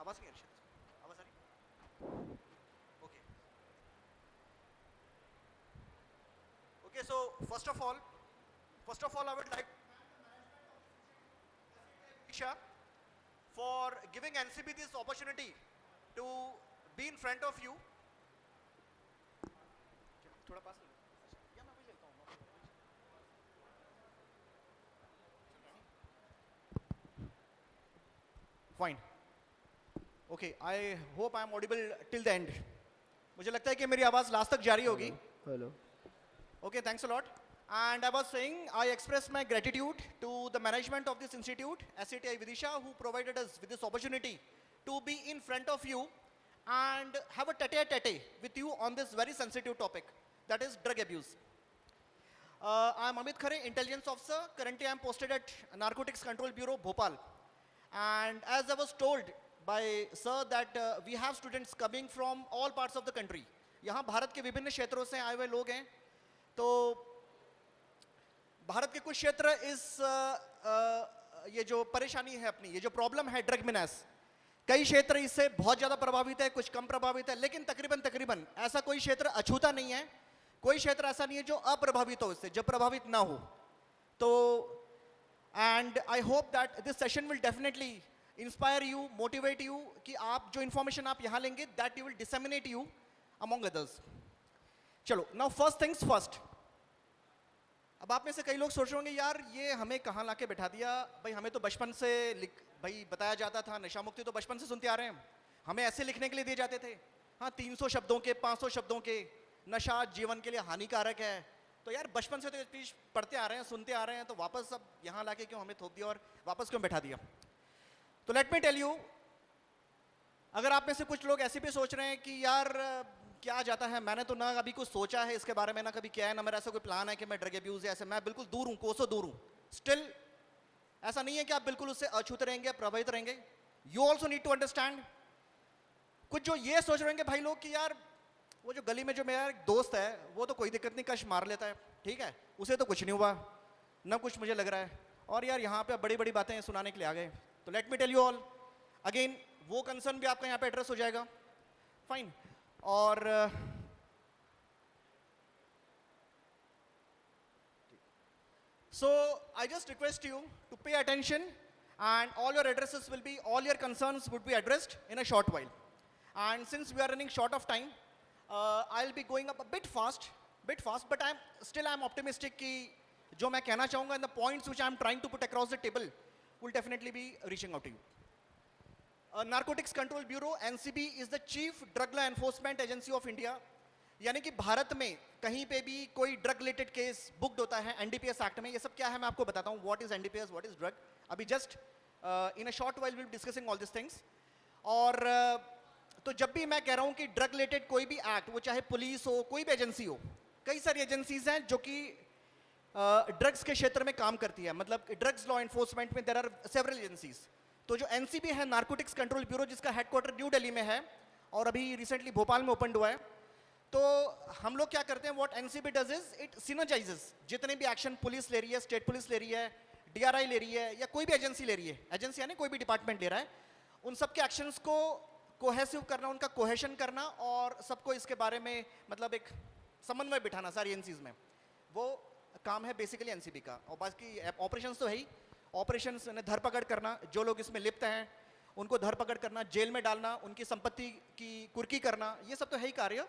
आवाज नहीं आ रही, आवाज आ रही? Okay okay, so first of all I would like Isha for giving NCB this opportunity to be in front of you. थोड़ा पास ले लो। या मैं वही लेता हूँ। Fine. Okay, I hope I am audible till the end. मुझे लगता है कि मेरी आवाज लास्ट तक जारी होगी. Hello. Okay, thanks a lot. And I was saying, I express my gratitude to the management of this institute, SCTI Vidisha, who provided us with this opportunity to be in front of you and have a tete-a-tete with you on this very sensitive topic, that is drug abuse. I am Amit Khare, intelligence officer. Currently, I am posted at Narcotics Control Bureau, Bhopal. And as I was told by sir that we have students coming from all parts of the country. यहाँ भारत के विभिन्न क्षेत्रों से आए हुए लोग हैं. तो भारत के कुछ क्षेत्र ये जो परेशानी है अपनी, ये जो प्रॉब्लम है ड्रग मिनास, कई क्षेत्र इससे बहुत ज़्यादा प्रभावित है, कुछ कम प्रभावित है, लेकिन तकरीबन ऐसा कोई क्षेत्र अछूता नहीं है, कोई क्षेत्र ऐसा नहीं है जो अप्रभावित हो इससे, जो प्रभावित ना हो. तो and I hope that this session will definitely inspire you, motivate you, कि आप जो इन्फॉर्मेशन आप यहाँ लेंगे that you will disseminate you among others. चलो, नाउ फर्स्ट थिंग्स फर्स्ट. अब आप में से कई लोग सोच रहे होंगे, यार ये हमें कहाँ लाके बैठा दिया भाई, हमें तो बचपन से भाई बताया जाता था, नशा मुक्ति तो बचपन से सुनते आ रहे हैं, हमें ऐसे लिखने के लिए दिए जाते थे, हाँ 300 शब्दों के, 500 शब्दों के, नशा जीवन के लिए हानिकारक है. तो यार बचपन से तो स्पीच पढ़ते आ रहे हैं, सुनते आ रहे हैं, तो वापस अब यहाँ लाके क्यों हमें थोप दिया और वापस क्यों बैठा दिया. तो लेट मी टेल यू, अगर आप में से कुछ लोग ऐसे भी सोच रहे हैं कि यार क्या जाता है, मैंने तो ना अभी कुछ सोचा है इसके बारे में, ना कभी क्या है, ना मेरा ऐसा कोई प्लान है कि मैं ड्रग अब्यूज है, ऐसे मैं बिल्कुल दूर हूँ, कोसों दूर हूँ. स्टिल ऐसा नहीं है कि आप बिल्कुल उससे अछूते रहेंगे, प्रभावित रहेंगे. You also need to understand, कुछ जो ये सोच रहे हैं भाई लोग कि यार वो जो गली में जो मेरा एक दोस्त है वो तो कोई दिक्कत नहीं, कश मार लेता है, ठीक है, उसे तो कुछ नहीं हुआ, ना कुछ मुझे लग रहा है, और यार यहाँ पे बड़ी बड़ी बातें सुनाने के लिए आ गए. तो let me tell you all again, वो कंसर्न भी आपका यहाँ पे एड्रेस हो जाएगा. फाइन. और so I just request you to pay attention, and all your addresses will be, all your concerns would be addressed in a short while. And since we are running short of time, I'll be going up a bit fast, but I'm optimistic कि जो मैं कहना चाहूँगा and the points which I'm trying to put across the table will definitely be reaching out to you. Narcotics Control Bureau, NCB, is the Chief Drug Law Enforcement Agency of India. यानी कि भारत में कहीं पे भी कोई drug related case booked होता है NDPS act में. ये सब क्या है मैं आपको बताता हूँ. What is NDPS, what is drug, अभी just in a short while will be discussing all this things. और तो जब भी मैं कह रहा हूँ कि ड्रग रिलेटेड कोई भी एक्ट, वो चाहे पुलिस हो, कोई भी एजेंसी हो, कई सारी एजेंसीज हैं जो कि ड्रग्स के क्षेत्र में काम करती है, मतलब ड्रग्स लॉ एनफोर्समेंट में देयर आर सेवरल एजेंसीज. तो जो एनसीबी है, नार्कोटिक्स कंट्रोल ब्यूरो, जिसका हेडक्वार्टर न्यू दिल्ली में है और अभी रिसेंटली भोपाल में ओपन हुआ है, तो हम लोग क्या करते हैं, what NCB does is it synergises जितने भी एक्शन पुलिस ले रही है, स्टेट पुलिस ले रही है, डीआरआई ले रही है, या कोई भी एजेंसी ले रही है, एजेंसी यानी कोई भी डिपार्टमेंट ले रहा है, उन सबके एक्शंस को कोहेसिव करना, उनका कोहेशन करना, और सबको इसके बारे में मतलब एक समन्वय बिठाना सारी एजेंसीज में, वो काम है बेसिकली एनसीबी का. और बाकी ऑपरेशंस तो है ही, ऑपरेशंस धरपकड़ करना, जो लोग इसमें लिप्त हैं उनको धरपकड़ करना, जेल में डालना, उनकी संपत्ति की कुर्की करना, ये सब तो है ही कार्य.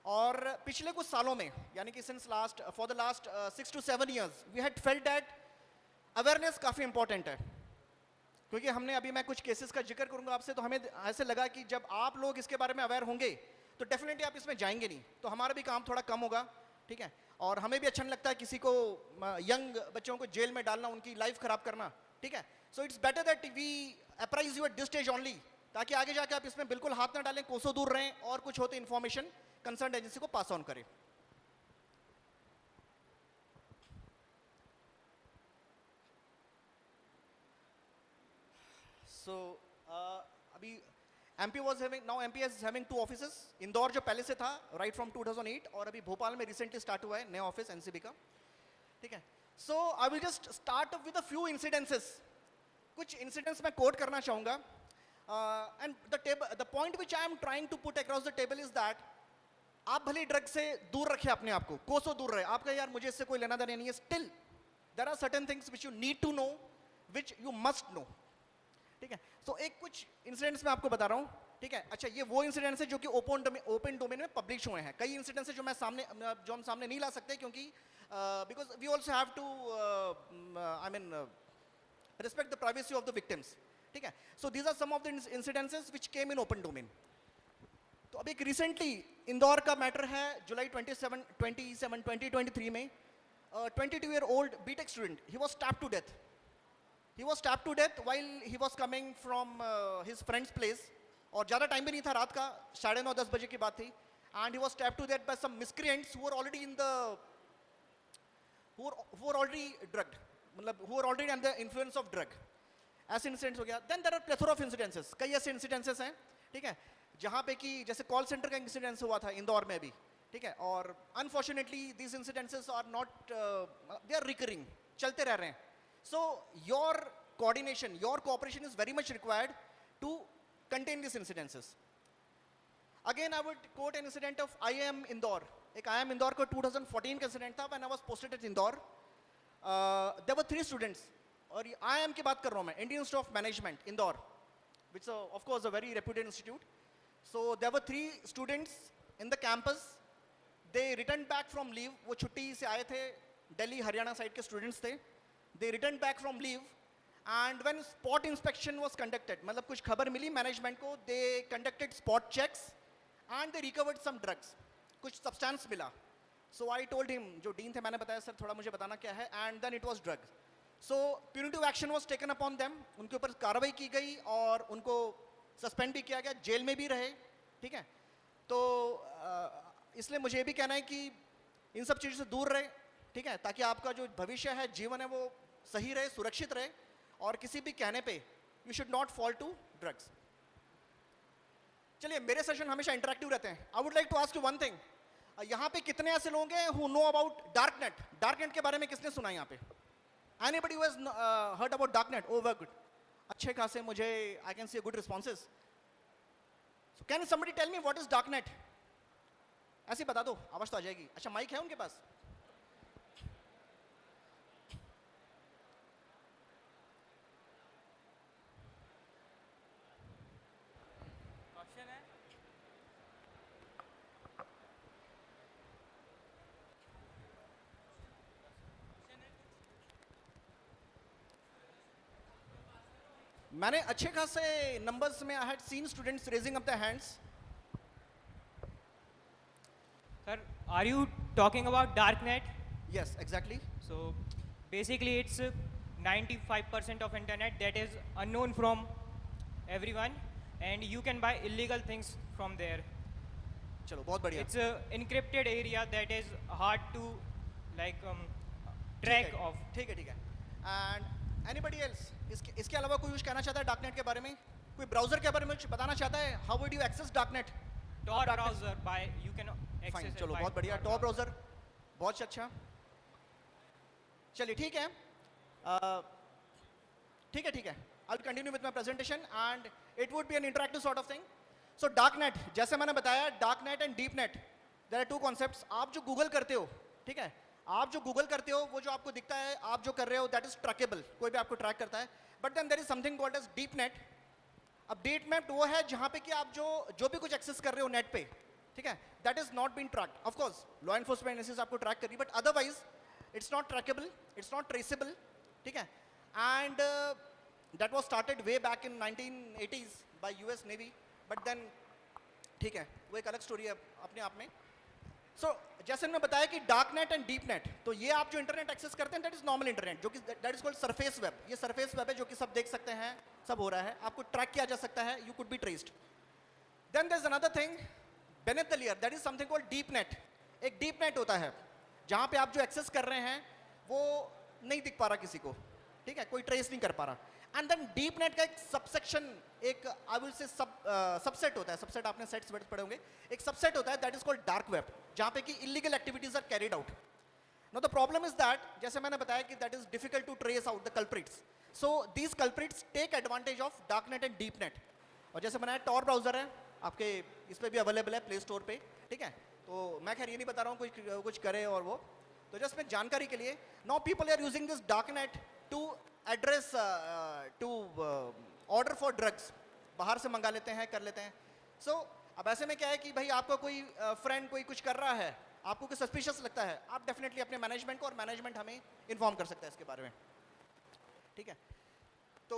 और पिछले कुछ सालों में, यानी कि for the last 6 to 7 years we had felt that awareness काफ़ी इंपॉर्टेंट है. क्योंकि हमने अभी, मैं कुछ केसेस का जिक्र करूंगा आपसे, तो हमें ऐसे लगा कि जब आप लोग इसके बारे में अवेयर होंगे तो डेफिनेटली आप इसमें जाएंगे नहीं, तो हमारा भी काम थोड़ा कम होगा, ठीक है. और हमें भी अच्छा नहीं लगता है किसी को, यंग बच्चों को जेल में डालना, उनकी लाइफ खराब करना, ठीक है. So it's better that we apprise you at this stage only, ताकि आगे जाके आप इसमें बिल्कुल हाथ ना डालें, कोसों दूर रहें, और कुछ होते इन्फॉर्मेशन कंसर्न एजेंसी को पास ऑन करें. सो अभी MP was having, now MP is having 2 offices. Indore जो पहले से था right from 2008, और अभी भोपाल में रिसेंटली स्टार्ट हुआ है नया ऑफिस एनसीबी का, ठीक है. So I will just start with a few incidences. कुछ इंसिडेंट्स मैं कोट करना चाहूँगा. And the point which I am trying to put across the table is that आप भले ड्रग से दूर रखें अपने आप को, कोसों दूर रहे, आपका यार मुझे इससे कोई लेना देना नहीं है, still there are certain things which you need to know, which you must know, ठीक है. सो एक कुछ इंसिडेंट्स मैं आपको बता रहा हूँ, ठीक है. अच्छा, ये वो इंसिडेंट्स है जो कि ओपन डोमेन में पब्लिश हुए हैं. कई इंसिडेंट्स है जो हम सामने नहीं ला सकते, क्योंकि because we also have to I mean respect the privacy of the victims, ठीक है. So these are some of the incidences which came in open domain. तो अब एक रिसेंटली इंदौर का मैटर है, जुलाई 2023 में 22-year-old BTech student, he was stabbed to death. He was stabbed to death while he was coming from his friend's place, और ज़्यादा time भी नहीं था, रात का 9:30-10 बजे की बात थी, and he was stabbed to death by some miscreants who were already who were already drugged, मतलब who are already under the influence of drug. ऐसे इंसिडेंट्स हो गया. Then there are plethora of incidences, कई ऐसे incidences हैं, ठीक है, जहाँ पे कि जैसे कॉल सेंटर का इंसिडेंस हुआ था इंदौर में भी, ठीक है. और unfortunately these incidences are not, they are recurring, चलते रह रहे हैं. So your coordination, your cooperation is very much required to contain this incidences. Again I would quote an incident of IIM Indore. एक IIM इंदौर को 2014 का इंसिडेंट था, when I was posted at Indore. There were 3 students, और IIM की बात कर रहा हूँ मैं, Indian institute of management Indore, which of course a very reputed institute. So there were 3 students in the campus. They returned back from leave. वो छुट्टी से आए थे, दिल्ली हरियाणा साइड के स्टूडेंट्स थे. They returned back from leave, and when spot inspection was conducted, मतलब कुछ खबर मिली मैनेजमेंट को, they conducted spot checks and they recovered some drugs. कुछ सब्सटेंस मिला. So I told him, जो डीन थे, मैंने बताया सर थोड़ा मुझे बताना क्या है, and then it was drugs. So punitive action was taken upon them. उनके ऊपर कार्रवाई की गई और उनको सस्पेंड भी किया गया, जेल में भी रहे, ठीक है. तो इसलिए मुझे ये भी कहना है कि इन सब चीज़ों से दूर रहे, ठीक है, ताकि आपका जो भविष्य है, जीवन है, वो सही रहे, सुरक्षित रहे, और किसी भी कहने पे you should not fall to drugs. चलिए, मेरे सेशन हमेशा इंटरेक्टिव रहते हैं. I would like to ask you one thing. यहाँ पे कितने ऐसे लोग हैं who know about darknet? Darknet के बारे में किसने सुना यहाँ पे? Anybody who has heard about darknet? Oh very good, अच्छे खासे, मुझे I can see good responses. So can somebody tell me what is darknet? ऐसे ही बता दो, आवाज तो आ जाएगी. अच्छा, माइक है उनके पास? मैंने अच्छे खासे नंबर्स में I had seen students raising up the hands. Sir, are you talking about darknet? Yes, exactly. So basically it's 95% of internet that is unknown from everyone, and you can buy illegal things from there. चलो, बहुत बढ़िया. It's a encrypted area that is hard to like track of. ठीक है, ठीक है. And anybody else? इसके अलावा कोई कुछ कहना चाहता है डार्कनेट के बारे में? कोई ब्राउजर के बारे में कुछ बताना चाहता है? How would you access darknet? Tor browser by you can access fine, it चलो, by बहुत बढ़िया. Tor टॉर ब्राउजर, बहुत अच्छा. चलिए, ठीक है, ठीक है, ठीक है. I will continue with my presentation and it would be an interactive sort of thing. So darknet, जैसे मैंने बताया, darknet and deepnet, there are 2 concepts. आप जो गूगल करते हो, ठीक है, आप जो गूगल करते हो, वो जो आपको दिखता है, आप जो कर रहे हो, दैट इज ट्रैकेबल, कोई भी आपको ट्रैक करता है. But then there is something called as deepnet. अब डीपनेट वो है जहाँ पे कि आप जो भी कुछ एक्सेस कर रहे हो नेट पे, ठीक है, that is not been tracked. Of course law enforcement agencies आपको ट्रैक करी, but otherwise it's not trackable, it's not traceable, ठीक है. And that was started way back in 1980s by US navy, but then, ठीक है, वो एक अलग story है अपने आप में. सो जैसे मैंने बताया कि डार्कनेट एंड डीपनेट, तो ये आप जो इंटरनेट एक्सेस करते हैं, दैट इज नॉर्मल इंटरनेट, जो कि that is called surface web. ये सरफेस वेब है जो कि सब देख सकते हैं, सब हो रहा है, आपको ट्रैक किया जा सकता है, you could be traced. Then there is another thing beneath the layer, that is something called deep net. एक डीप नेट होता है जहाँ पे आप जो एक्सेस कर रहे हैं वो नहीं दिख पा रहा किसी को, ठीक है, कोई ट्रेस नहीं कर पा रहा. एंड देन डीप नेट का एक सबसेक्शन, एक आई विल से सबसेट होता है. सबसेट आपने सेट्स वर्ड्स पढ़े होंगे. एक सबसेट होता है that is called dark web, जहाँ पे कि illegal activities are carried out. Now the problem is that, जैसे मैंने बताया कि that is difficult to trace out the culprits. So these culprits take advantage of dark net and deep net. और जैसे बनाया टॉर ब्राउज़र है आपके, इस पर भी अवेलेबल है प्ले स्टोर पे, ठीक है। तो मैं खैर ये नहीं बता रहा हूँ कुछ करे और वो, तो जस्ट मैं जानकारी के लिए, now people are using this dark net to address to order for drugs, बाहर से मंगा लेते हैं, कर लेते हैं। सो अब ऐसे में क्या है कि भाई आपका कोई फ्रेंड कोई कुछ कर रहा है, आपको कुछ सस्पिशियस लगता है, आप डेफिनेटली अपने मैनेजमेंट को, और मैनेजमेंट हमें इन्फॉर्म कर सकता है इसके बारे में, ठीक है। तो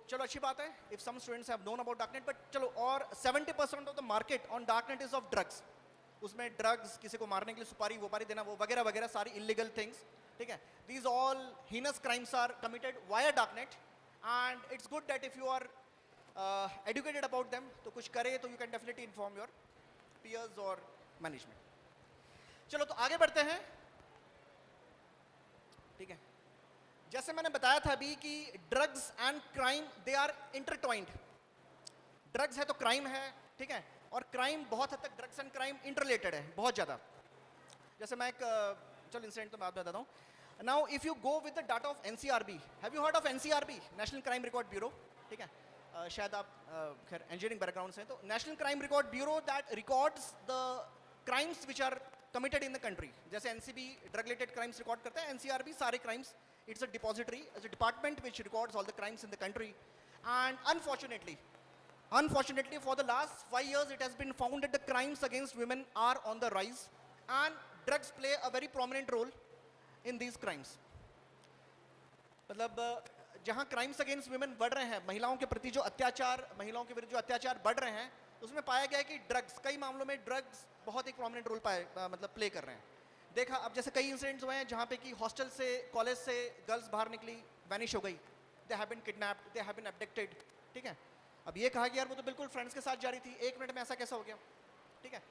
चलो अच्छी बात है, if some students have known about darknet, but चलो, और 70% of the market on darknet is of drugs. उसमें ड्रग्स, किसी को मारने के लिए सुपारी वोपारी देना, वो वगैरह वगैरह सारी इलीगल थिंग्स, ठीक है। These all heinous crimes are committed via darknet, and it's good that if you are educated about them, तो कुछ करे तो you can definitely inform your peers और मैनेजमेंट। चलो तो आगे बढ़ते हैं, ठीक है। जैसे मैंने बताया था अभी कि drugs and crime they are intertwined. Drugs है तो क्राइम है, ठीक है, और क्राइम बहुत हद तक ड्रग्स एंड क्राइम इंटरलेटेड है, बहुत ज़्यादा। जैसे मैं एक चलो इंसिडेंट तो बात बताता हूँ। Now if you go with the data of NCRB, have you heard of NCRB, national crime record bureau, ठीक है। शायद आप खैर इंजीनियरिंग बैकग्राउंड से हैं, तो national crime record bureau that records the crimes which are committed in the country. जैसे NCB drug related crimes record करता है, एनसीआरबी सारे crimes, it's a depository, it's a department which records all the crimes in the country. And unfortunately for the last 5 years it has been found that the crimes against women are on the rise, and drugs play a very prominent role in these crimes. मतलब जहाँ crimes against women बढ़ रहे हैं, महिलाओं के प्रति जो अत्याचार, महिलाओं के विरुद्ध जो अत्याचार बढ़ रहे हैं, उसमें पाया गया है कि ड्रग्स, कई मामलों में ड्रग्स बहुत एक प्रोमिनेंट रोल मतलब प्ले कर रहे हैं। देखा, अब जैसे कई इंसिडेंट्स हुए हैं जहाँ पे कि हॉस्टल से, कॉलेज से गर्ल्स बाहर निकली, वैनिश हो गई, they have been kidnapped, they have been abducted, ठीक है। अब ये कहा कि यार वो तो बिल्कुल फ्रेंड्स के साथ जा रही थी, 1 मिनट में ऐसा कैसा हो गया, ठीक है।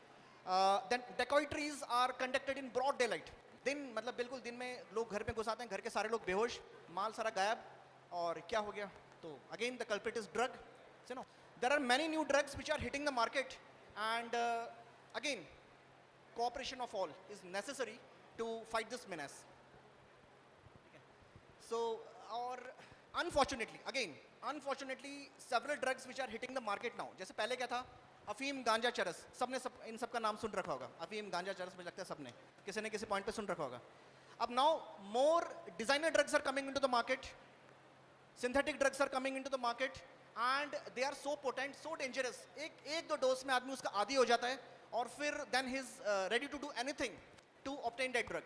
Then dacoities are conducted in broad daylight, दिन मतलब बिल्कुल दिन में लोग घर में घुस आते हैं, घर के सारे लोग बेहोश, माल सारा गायब, और क्या हो गया, तो again the culprit is drug, you know. There are many new drugs which are hitting the market, and again cooperation of all is necessary to fight this menace. Okay. So, or unfortunately several drugs which are hitting the market now, जैसे पहले क्या था, अफीम, गांजा, चरस, सबने इन सब का नाम सुन रखा होगा, अफीम, गांजा, चरस, मुझे लगता है सबने किसी न किसी पॉइंट पे सुन रखा होगा। अब now more designer drugs are coming into the market, synthetic drugs are coming into the market, and they are so potent, so dangerous, एक दो डोज में आदमी उसका आदी हो जाता है, और फिर then he is ready to do anything to obtain that drug,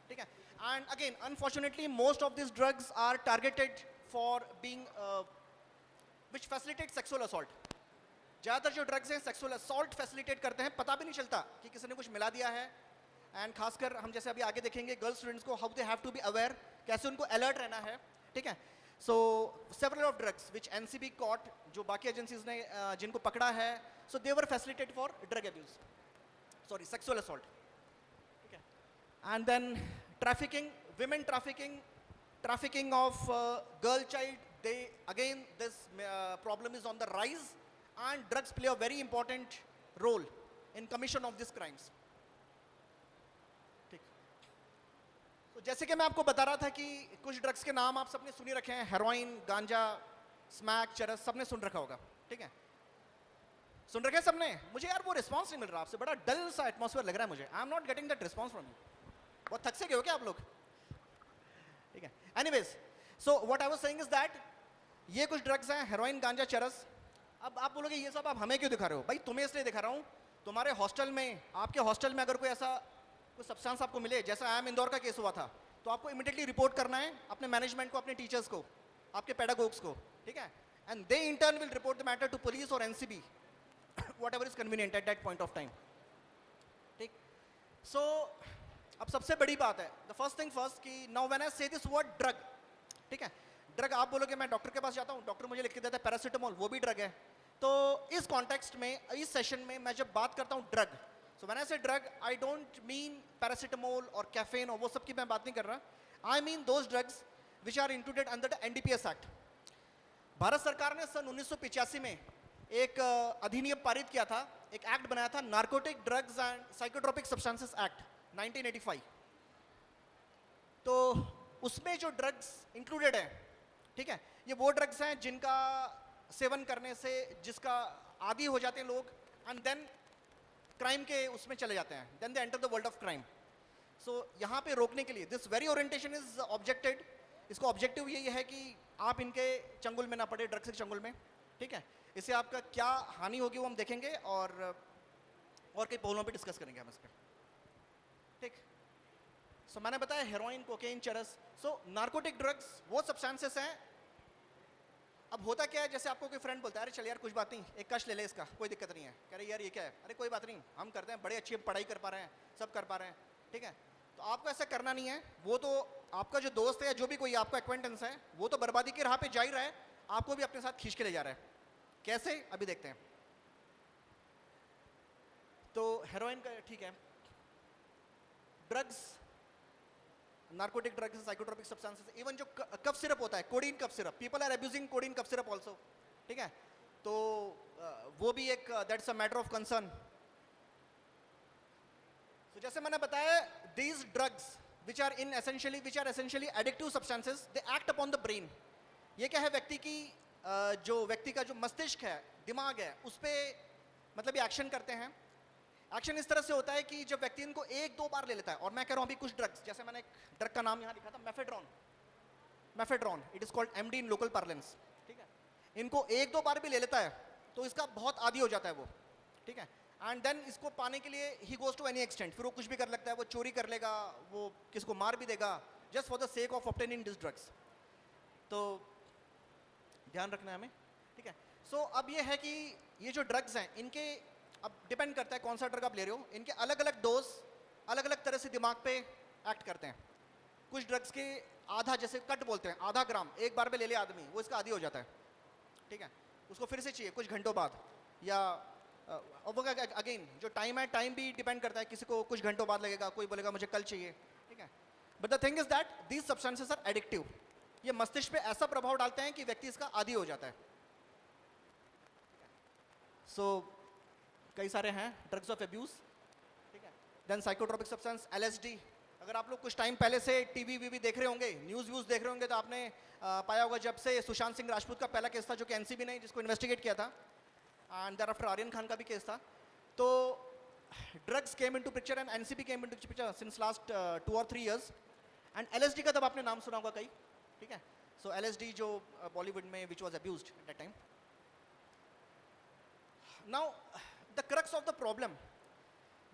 ठीक है। And again unfortunately most of this drugs are targeted for being which facilitate sexual assault. ज़्यादातर जो ड्रग्स हैं सेक्सुअल असॉल्ट फैसिलिटेट करते हैं, पता भी नहीं चलता कि किसी ने कुछ मिला दिया है। एंड खासकर हम जैसे अभी आगे देखेंगे गर्ल स्टूडेंट्स को, how they have to be aware, कैसे उनको अलर्ट रहना है, ठीक है। So several of drugs which NCB caught, जो बाकी एजेंसीज ने जिनको पकड़ा है, so they were facilitated for drug abuse, sorry, sexual assault, okay. And then trafficking, women trafficking of girl child, they again this problem is on the rise, and drugs play a very important role in commission of these crimes, ठीक। तो जैसे कि मैं आपको बता रहा था कि कुछ ड्रग्स के नाम आप सबने सुनी रखे हैं, हेरोइन, गांजा, स्मैक, चरस, सबने सुन रखा होगा, ठीक है। सुन रखे सबने? मुझे यार वो रिस्पांस नहीं मिल रहा आपसे, बड़ा डल सा एटमॉस्फेयर लग रहा है मुझे, I am not getting that response from you. बहुत थक से गए हो क्या आप लोग, ठीक है। Anyways, so what I was saying is that ये कुछ ड्रग्स हैं, हेरोइन, गांजा, चरस। अब आप बोलोगे ये सब आप हमें क्यों दिखा रहे हो? भाई तुम्हें इसलिए दिखा रहा हूँ, तुम्हारे हॉस्टल में, आपके हॉस्टल में अगर कोई ऐसा कोई सब्सटेंस आपको मिले, जैसा आई एम इंदौर का केस हुआ था, तो आपको इमीडिएटली रिपोर्ट करना है अपने मैनेजमेंट को, अपने टीचर्स को, आपके पेडागोग्स को, ठीक है। And they in turn will report the matter to police और NCB, whatever is convenient at that point of time, ठीक। So अब सबसे बड़ी बात है, the first thing first कि now when I say this word drug, ठीक है, ड्रग आप बोलोगे मैं डॉक्टर के पास जाता हूँ, डॉक्टर मुझे लिख के देता है पैरासीटामोल, वो भी ड्रग है। तो इस कॉन्टेक्स्ट में, इस सेशन में मैं जब बात करता हूँ drug, so when I say drug I don't mean paracetamol और कैफीन और वो सब की मैं बात नहीं कर रहा, I mean those drugs which are included under the NDPS Act। Bharat सरकार ने सन 1985 में एक अधिनियम पारित किया था, एक एक्ट बनाया था, narcotic drugs and psychotropic substances act 1985। तो उसमें जो ड्रग्स इंक्लूडेड है, ठीक है, ये वो ड्रग्स हैं जिनका सेवन करने से जिसका आदी हो जाते हैं लोग, एंड देन क्राइम के उसमें चले जाते हैं, then they enter the world of crime. So यहाँ पे रोकने के लिए this very orientation is objected. इसका ऑब्जेक्टिव यही है कि आप इनके चंगुल में ना पड़े, ड्रग्स के चंगुल में. ठीक है, इससे आपका क्या हानि होगी वो हम देखेंगे, और कई पहलुओं पे डिस्कस करेंगे हम इस पर. ठीक. सो मैंने बताया हेरोइन, कोकेन, चरस. सो नार्कोटिक ड्रग्स वो सब्सटेंसेस हैं. अब होता क्या है, जैसे आपको कोई फ्रेंड बोलता है अरे चल यार कुछ बात नहीं, एक कश ले ले इसका, कोई दिक्कत नहीं है. कह रहे यार ये क्या है, अरे कोई बात नहीं, हम करते हैं, बड़े अच्छी पढ़ाई कर पा रहे हैं, सब कर पा रहे हैं. ठीक है, तो आपको ऐसा करना नहीं है. वो तो आपका जो दोस्त है या जो भी कोई आपका एक्वेंटेंस है वो तो बर्बादी की राह पे जा ही रहा है, आपको भी अपने साथ खींच के ले जा रहा है. कैसे, अभी देखते हैं. तो हेरोइन का ठीक है, drugs, narcotic drugs, psychotropic substances, even जो कफ सिरप होता है, codeine cough syrup, people are abusing codeine cough syrup also. ठीक है, तो वो भी एक that's a matter of concern. तो जैसे मैंने बताया, these drugs which are essentially addictive substances, they act upon the brain. ये क्या है, व्यक्ति की व्यक्ति का जो मस्तिष्क है, दिमाग है, उस पे मतलब ये एक्शन करते हैं. एक्शन इस तरह से होता है कि जब व्यक्ति इनको एक दो बार ले लेता है, और मैं कह रहा हूँ अभी कुछ ड्रग्स, जैसे मैंने एक ड्रग का नाम यहाँ लिखा था, mephedrone, it is called MD in local parlance. ठीक है, इनको एक दो बार भी ले लेता है तो इसका बहुत आदी हो जाता है वो. ठीक है, एंड देन इसको पाने के लिए he goes to any extent, फिर वो कुछ भी कर लगता है, वो चोरी कर लेगा, वो किसको मार भी देगा, just for the sake of obtaining this drugs. तो ध्यान रखना है हमें. ठीक है, सो अब ये है कि ये जो ड्रग्स हैं इनके, अब डिपेंड करता है कौन सा ड्रग आप ले रहे हो, इनके अलग अलग डोज अलग अलग तरह से दिमाग पे एक्ट करते हैं. कुछ ड्रग्स के आधा, जैसे कट बोलते हैं, आधा ग्राम एक बार में ले ले आदमी, वो इसका आदी हो जाता है. ठीक है, उसको फिर से चाहिए कुछ घंटों बाद, या अगेन जो टाइम है, टाइम भी डिपेंड करता है, किसी को कुछ घंटों बाद लगेगा, कोई बोलेगा मुझे कल चाहिए. ठीक है, but the thing is that these substances are addictive. ये मस्तिष्क पे ऐसा प्रभाव डालते हैं कि व्यक्ति इसका आदी हो जाता है. सो कई सारे हैं ड्रग्स ऑफ एब्यूज. ठीक है, देन साइकोट्रोपिक सब्सटेंस, एलएसडी. अगर आप लोग कुछ टाइम पहले से टीवी वीवी देख रहे होंगे, न्यूज़ व्यूज़ देख रहे होंगे, तो आपने पाया होगा जब से सुशांत सिंह राजपूत का पहला केस था, जो कि एनसीबी ने जिसको इन्वेस्टिगेट किया था, and thereafter Aryan Khan का भी केस था, तो drugs came into picture and NCB came into picture since last 2 or 3 years. And LSD का तब आपने नाम सुना होगा कई. ठीक है, सो एलएसडी जो बॉलीवुड में which was abused at that time. Now the crux of the problem,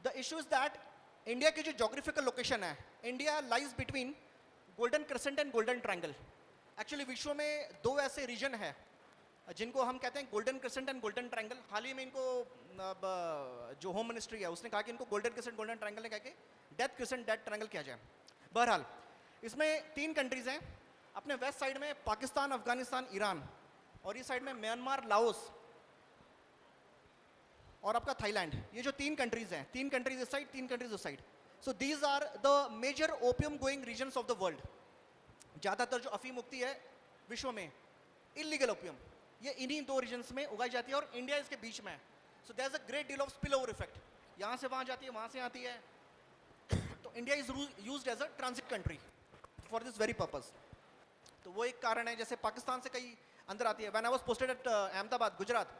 the issue is that India की जो जोग्राफिकल लोकेशन है, India lies between golden crescent and golden triangle. Actually विश्व में दो ऐसे रीजन है जिनको हम कहते हैं golden crescent and golden triangle. हाल ही में इनको जो होम मिनिस्ट्री है उसने कहा कि इनको गोल्डन क्रिसेंट गोल्डन ट्रायंगल ने कहा कि डेथ क्रिसेंट डेथ ट्रायंगल किया जाए. बहरहाल इसमें 3 कंट्रीज हैं. अपने वेस्ट साइड में पाकिस्तान, अफगानिस्तान, ईरान, और इस साइड में म्यांमार, लाओस और आपका थाईलैंड. ये जो 3 कंट्रीज हैं, 3 कंट्रीज इस साइड, 3 कंट्रीज उस side. So these are the major opium going regions of the world. ज़्यादातर जो अफीम उगती है विश्व में, इलीगल ओपियम, ये इन्हीं 2 रीजन्स में उगाई जाती है, और इंडिया इसके बीच में है. So there is a great deal of spill over effect. यहाँ से वहाँ जाती है, वहाँ से आती है. तो India is used as a transit country for this very purpose. तो वो एक कारण है. जैसे पाकिस्तान से कई अंदर आती है. When I was posted at Ahmedabad, Gujarat,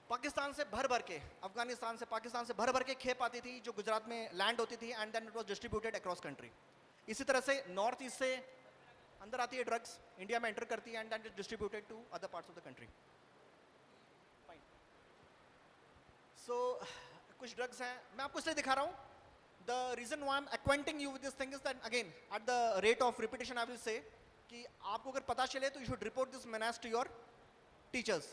Pakistan से भर भर के, अफगानिस्तान से, पाकिस्तान से भर भर के खेप आती थी जो गुजरात में लैंड होती थी, and then it was distributed across country. इसी तरह से नॉर्थ ईस्ट से अंदर आती है ड्रग्स, इंडिया में एंटर करती है, and then it distributed to other parts of the country. Fine. So कुछ ड्रग्स हैं, मैं आपको इसलिए दिखा रहा हूँ. The reason why I am acquainting you with this thing is that, again at the rate of repetition I will say कि आपको अगर पता चले तो you should report this menace to your teachers.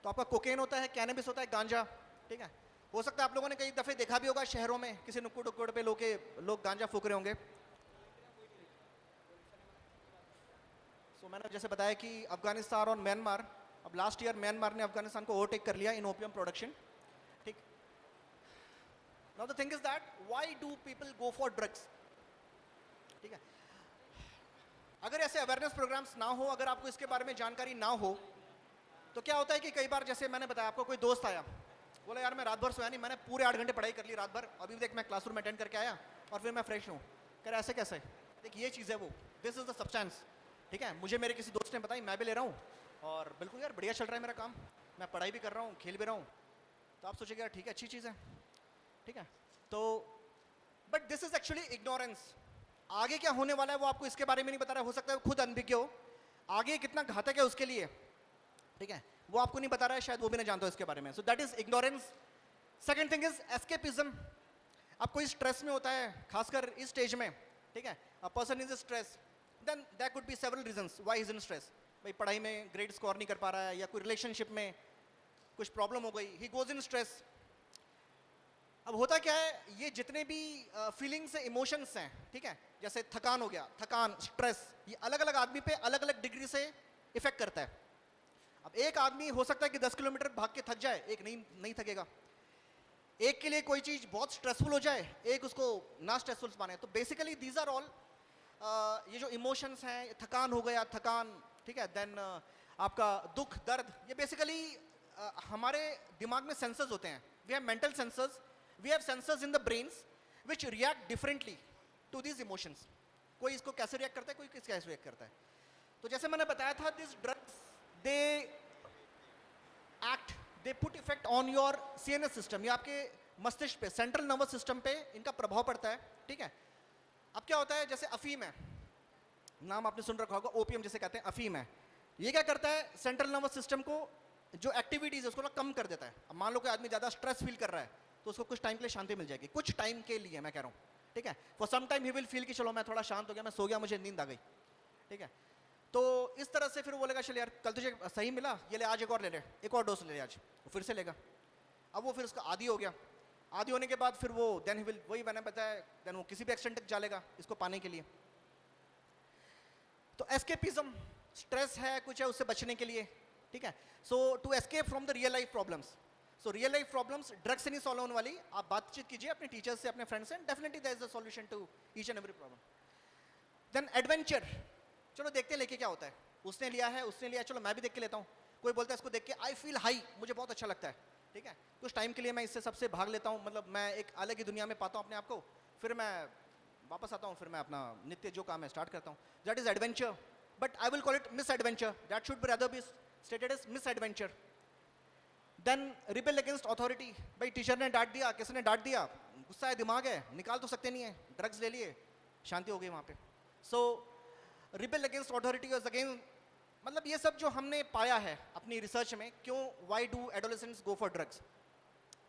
तो आपका कोकेन होता है, कैनबिस होता है, गांजा. ठीक है, हो सकता है आप लोगों ने कई दफ़े देखा भी होगा शहरों में, किसी नुक्कड़ उक्कड़ पे लोग गांजा फूक रहे होंगे. सो मैंने जैसे बताया कि अफगानिस्तान और म्यांमार, अब लास्ट ईयर म्यांमार ने अफगानिस्तान को ओवरटेक कर लिया इन ओपियम प्रोडक्शन. ठीक. Now the thing is that why do people go for drugs. ठीक है, अगर ऐसे अवेयरनेस प्रोग्राम्स ना हो, अगर आपको इसके बारे में जानकारी ना हो, तो क्या होता है कि कई बार, जैसे मैंने बताया, आपको कोई दोस्त आया, बोला यार मैं रात भर सोया नहीं, मैंने पूरे 8 घंटे पढ़ाई कर ली रात भर, अभी देख मैं क्लासरूम अटेंड करके आया और फिर मैं फ्रेश हूँ. कह रहा ऐसे कैसे? देख ये चीज़ है वो, दिस इज द सब्सटेंस. ठीक है, मुझे मेरे किसी दोस्त ने बताई, मैं भी ले रहा हूँ और बिल्कुल यार बढ़िया चल रहा है मेरा काम, मैं पढ़ाई भी कर रहा हूँ, खेल भी रहा हूँ। तो आप सोचेंगे यार ठीक है, अच्छी चीज़ है, ठीक है। तो but this is actually ignorance. आगे क्या होने वाला है वो आपको इसके बारे में नहीं बता रहा है, हो सकता है वो खुद अनभिज्ञ हो, आगे कितना घातक है उसके लिए, ठीक है, वो आपको नहीं बता रहा है, शायद वो भी नहीं जानता हो इसके बारे में। सो that is ignorance. Second thing is escapism. अब कोई स्ट्रेस में होता है, खासकर इस स्टेज में, ठीक है, a person is stress, then there could be several reasons why is in stress. भाई पढ़ाई में ग्रेड स्कोर नहीं कर पा रहा है, या कोई रिलेशनशिप में कुछ प्रॉब्लम हो गई, ही गोज इन स्ट्रेस। अब होता क्या है, ये जितने भी फीलिंग्स इमोशंस हैं, ठीक है, जैसे थकान हो गया, थकान, स्ट्रेस, ये अलग अलग आदमी पे अलग अलग डिग्री से इफेक्ट करता है। अब एक आदमी हो सकता है कि 10 किलोमीटर भाग के थक जाए, एक नहीं थकेगा। एक के लिए कोई चीज़ बहुत स्ट्रेसफुल हो जाए, एक उसको ना स्ट्रेसफुल माने। तो बेसिकली दीज आर ऑल, ये जो इमोशंस हैं, थकान हो गया, थकान, ठीक है, देन आपका दुख, दर्द, ये बेसिकली हमारे दिमाग में सेंसर्स होते हैं। We have mental sensors, we have sensors in the brains which react differently to these emotions. कोई इसको कैसे रिएक्ट करता है, कोई किस कैसे रिएक्ट करता है। तो जैसे मैंने बताया था, this drugs they act, they put effect on your CNS system, ये आपके मस्तिष्क पे, सेंट्रल नर्वस सिस्टम पे इनका प्रभाव पड़ता है, ठीक है। अब क्या होता है, जैसे अफीम है, नाम आपने सुन रखा होगा, ओपीएम जिसे कहते हैं, अफीम है। ये क्या करता है, सेंट्रल नर्वस सिस्टम को जो एक्टिविटीज है उसको ना कम कर देता है। अब मान लो कि आदमी ज़्यादा स्ट्रेस फील कर रहा है, तो उसको कुछ टाइम के लिए शांति मिल जाएगी, कुछ टाइम के लिए मैं कह रहा हूँ, ठीक है। For some time he will feel कि चलो मैं थोड़ा शांत हो गया, मैं सो गया, मुझे नींद आ गई, ठीक है। तो इस तरह से फिर वो बोलेगा चल यार कल तुझे सही मिला, ये ले, आज एक और ले ले, एक और डोज ले ले आज, वो फिर से लेगा। अब वो फिर उसका आदी हो गया, आदी होने के बाद फिर वो देन ही विल, वही मैंने बताया, देन वो किसी भी एक्सटेंट तक चलेगा इसको पाने के लिए। तो एस्केपिज्म, स्ट्रेस है, कुछ है, उससे बचने के लिए, ठीक है। So to escape from the real life problems, so real life problems drug से नहीं सॉल्व होने वाली। आप बातचीत कीजिए अपने टीचर्स से, अपने फ्रेंड्स से, definitely there is a solution to each and every problem. Then adventure, चलो देखते हैं लेके क्या होता है, उसने लिया है, उसने लिया, चलो मैं भी देख के लेता हूँ। कोई बोलता है इसको देख के आई फील हाई, मुझे बहुत अच्छा लगता है, ठीक है, कुछ टाइम के लिए मैं इससे सबसे भाग लेता हूँ, मतलब मैं एक अलग ही दुनिया में पाता हूँ अपने आप को, फिर मैं वापस आता हूँ, फिर मैं अपना नित्य जो काम है स्टार्ट करता हूँ। That is adventure, but I will call it misadventure, that should be rather be stated as misadventure. Then rebel against authority, भाई टीचर ने डांट दिया, किसी ने डांट दिया, गुस्सा है, दिमाग है, निकाल तो सकते नहीं है, ड्रग्स ले लिए, शांति हो गई वहाँ पे। So rebel against authority is again, मतलब ये सब जो हमने पाया है अपनी रिसर्च में, क्यों, why do adolescents go for drugs,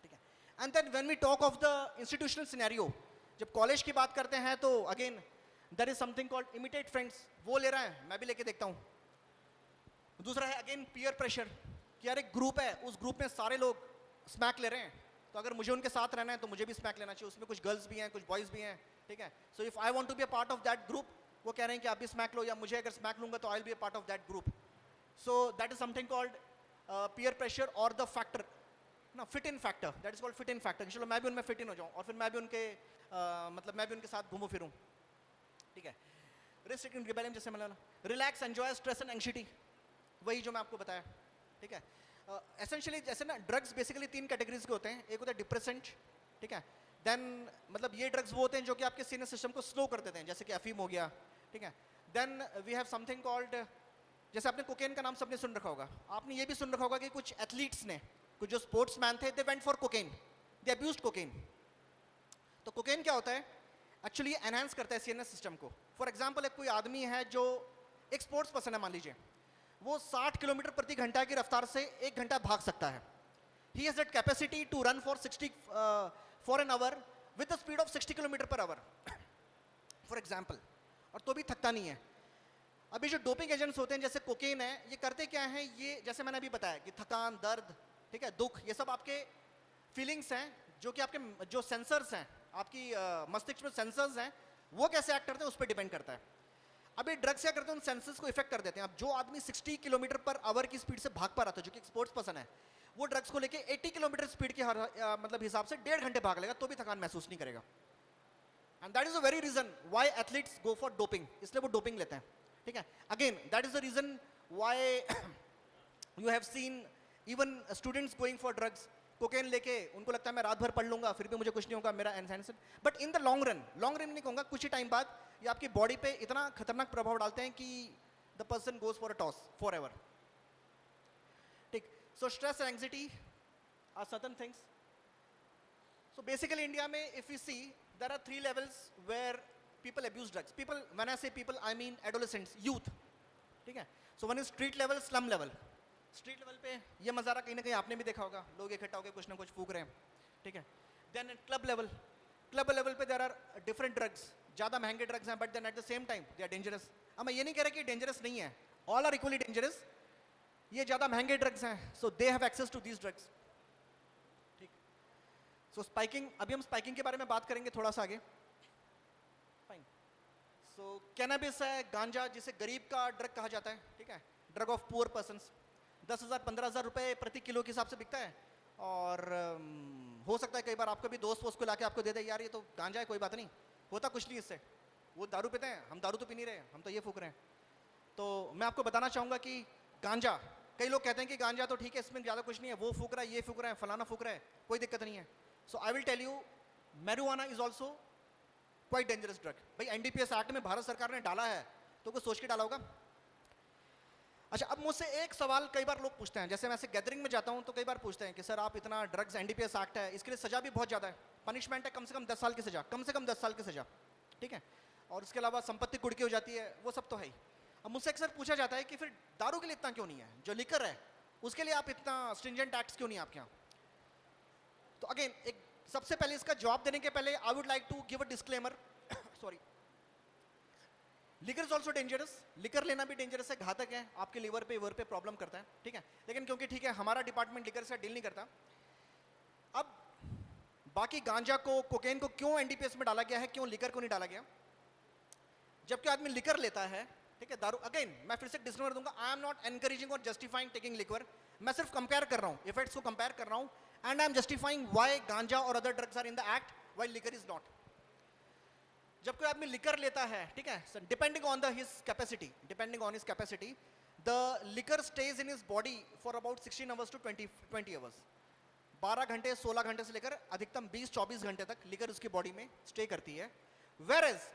ठीक है। And then when we talk of the institutional scenario, जब कॉलेज की बात करते हैं तो again there is something called imitate friends, वो ले रहा है मैं भी लेके देखता हूँ। दूसरा है अगेन पीयर प्रेशर, कि यार एक ग्रुप है, उस ग्रुप में सारे लोग स्मैक ले रहे हैं, तो अगर मुझे उनके साथ रहना है तो मुझे भी स्मैक लेना चाहिए, उसमें कुछ गर्ल्स भी हैं, कुछ बॉयज़ भी हैं, ठीक है। So if I want to be a part of that group, वो कह रहे हैं कि आप भी स्मैक लो, या मुझे अगर स्मैक लूंगा तो I will be a part of that group. So that is something called peer pressure और द फैक्टर ना, fit in factor, that is called fit in factor, चलो मैं भी उनमें फिट इन हो जाऊँ और फिर मैं भी उनके मतलब मैं भी उनके साथ घूमूं फिरूं, ठीक है। रिस्ट्रिक्टिंग रिबेलियन, जैसे मैंने relax, enjoy, stress and anxiety, वही जो मैं आपको बताया, ठीक है। एसेंशियली जैसे ना ड्रग्स बेसिकली 3 कैटेगरीज के होते हैं, एक होता है डिप्रेसेंट, ठीक है, देन मतलब ये ड्रग्स वो होते हैं जो कि आपके सीनियर सिस्टम को स्लो कर देते हैं, जैसे कि अफीम हो गया, ठीक है। Then we have something called, जैसे आपने कोकेन का नाम सबने सुन रखा होगा, आपने ये भी सुन रखा होगा कि कुछ एथलीट्स ने, कुछ जो स्पोर्ट्समैन थे, they went for cocaine, they abused cocaine. तो कोकेन क्या होता है, एक्चुअली एनहांस करता है सीएनएस सिस्टम को। फॉर एग्जांपल एक कोई आदमी है जो एक स्पोर्ट्स पर्सन है, मान लीजिए वो 60 किलोमीटर प्रति घंटा की रफ्तार से 1 घंटा भाग सकता है। He has that capacity to run for 60 for an hour with the speed of 60 kilometre per hour for example, और तो भी थकता नहीं है। अभी जो डोपिंग एजेंट्स होते हैं जैसे कोकेन है, ये करते क्या हैं, ये जैसे मैंने अभी बताया कि थकान, दर्द, ठीक है, दुख, ये सब आपके फीलिंग्स हैं, जो कि आपके जो सेंसर्स हैं, आपकी मस्तिष्क में सेंसर्स हैं, वो कैसे एक्ट करते हैं उस पर डिपेंड करता है। अभी ड्रग्स क्या करते हैं, उन सेंसर्स को इफेक्ट कर देते हैं। अब जो आदमी 60 किलोमीटर पर आवर की स्पीड से भाग पा रहा था, जो कि एक स्पोर्ट्स पर्सन है, वो ड्रग्स को लेके 80 किलोमीटर स्पीड के मतलब हिसाब से 1.5 घंटे भाग लेगा, तो भी थकान महसूस नहीं करेगा। And that is the very reason why athletes go for doping, इसलिए वो डोपिंग लेते हैं, ठीक है। Again that is the reason why you have seen even students going for drugs, cocaine लेके उनको लगता है मैं रात भर पढ़ लूंगा फिर भी मुझे कुछ नहीं होगा, मेरा एनसेंसन, but in the long run नहीं कहूँगा, कुछ ही टाइम बाद ये आपकी बॉडी पे इतना खतरनाक प्रभाव डालते हैं कि the person goes for a toss forever. ठीक. So stress and anxiety are certain things. So basically India में if we see there are 3 levels where people abuse drugs. People, when I say people I mean adolescents, youth. ठीक है. So one is street level, slum level. Street level पे ये मज़ारा कहीं ना कहीं आपने भी देखा होगा, लोग इकट्ठा होकर कुछ ना कुछ फूक रहे हैं, ठीक है. देन क्लब लेवल पे देर आर डिफरेंट ड्रग्स, ज़्यादा महंगे ड्रग्स हैं, but then at the same time they are dangerous. अब मैं ये नहीं कह रहा कि डेंजरस नहीं है, ऑल आर इक्वली डेंजरस. ये ज़्यादा महंगे ड्रग्स हैं, so they have access to these drugs. ठीक. सो स्पाइकिंग, अभी हम स्पाइकिंग के बारे में बात करेंगे थोड़ा सा आगे. फाइन. सो कैनबिस है, गांजा, जिसे गरीब का ड्रग कहा जाता है, ठीक है, ड्रग ऑफ पुअर पर्सन्स. 10,000 15,000 रुपए प्रति किलो के हिसाब से बिकता है. और हो सकता है कई बार आपका भी दोस्त वोस्त को लाके आपको दे दे, यार ये तो गांजा है, कोई बात नहीं, होता कुछ नहीं इससे. वो दारू पीते हैं, हम दारू तो पी नहीं रहे, हम तो ये फूक रहे हैं. तो मैं आपको बताना चाहूँगा कि गांजा, कई लोग कहते हैं कि गांजा तो ठीक है, इसमें ज़्यादा कुछ नहीं है, वो फूक रहा है, ये फूक रहा है, फलाना फूक रहा है, कोई दिक्कत नहीं है. So I will tell you, marijuana is also quite dangerous drug. भाई एनडीपीएस एक्ट में भारत सरकार ने डाला है तो कुछ सोच के डाला होगा. अच्छा, अब मुझसे एक सवाल कई बार लोग पूछते हैं, जैसे मैं ऐसे गैदरिंग में जाता हूं तो कई बार पूछते हैं कि सर आप इतना ड्रग्स, एनडीपीएस एक्ट है, इसके लिए सजा भी बहुत ज़्यादा है, पनिशमेंट है कम से कम 10 साल की सजा, कम से कम 10 साल की सजा, ठीक है, और उसके अलावा संपत्ति कुड़की हो जाती है, वो सब तो है ही. अब मुझसे अक्सर पूछा जाता है कि फिर दारू के लिए इतना क्यों नहीं है, जो लिकर है उसके लिए आप इतना स्ट्रिंजेंट एक्ट्स क्यों नहीं है आपके यहाँ. तो अगेन, एक सबसे पहले इसका जवाब देने के पहले I would like to give a disclaimer. Sorry. Liquor is also dangerous. Liquor लेना भी डेंजरस है, घातक है, आपके लीवर पे प्रॉब्लम करता है, ठीक है. लेकिन क्योंकि ठीक है हमारा डिपार्टमेंट लिकर से डील नहीं करता. अब बाकी गांजा को, कोकेन को क्यों एनडीपीएस में डाला गया है, क्यों लिकर को नहीं डाला गया, जबकि आदमी लिकर लेता है, ठीक है, दारू. अगेन मैं फिर से डिस्क्लेमर दूंगा, आई एम नॉट एनकरेजिंग और जस्टिफाइंग टेकिंग लिकर. मैं सिर्फ कंपेयर कर रहा हूं, इफेक्ट्स को कंपेयर कर रहा हूं, and I am justifying why ganja और other drugs are in the act while liquor is not. जब कोई आदमी लिकर लेता है, ठीक है, depending on his capacity, the liquor stage in his body for about 16 hours to 20 hours. 12 घंटे 16 घंटे से लेकर अधिकतम 20-24 घंटे तक लिकर उसकी बॉडी में स्टे करती है. Whereas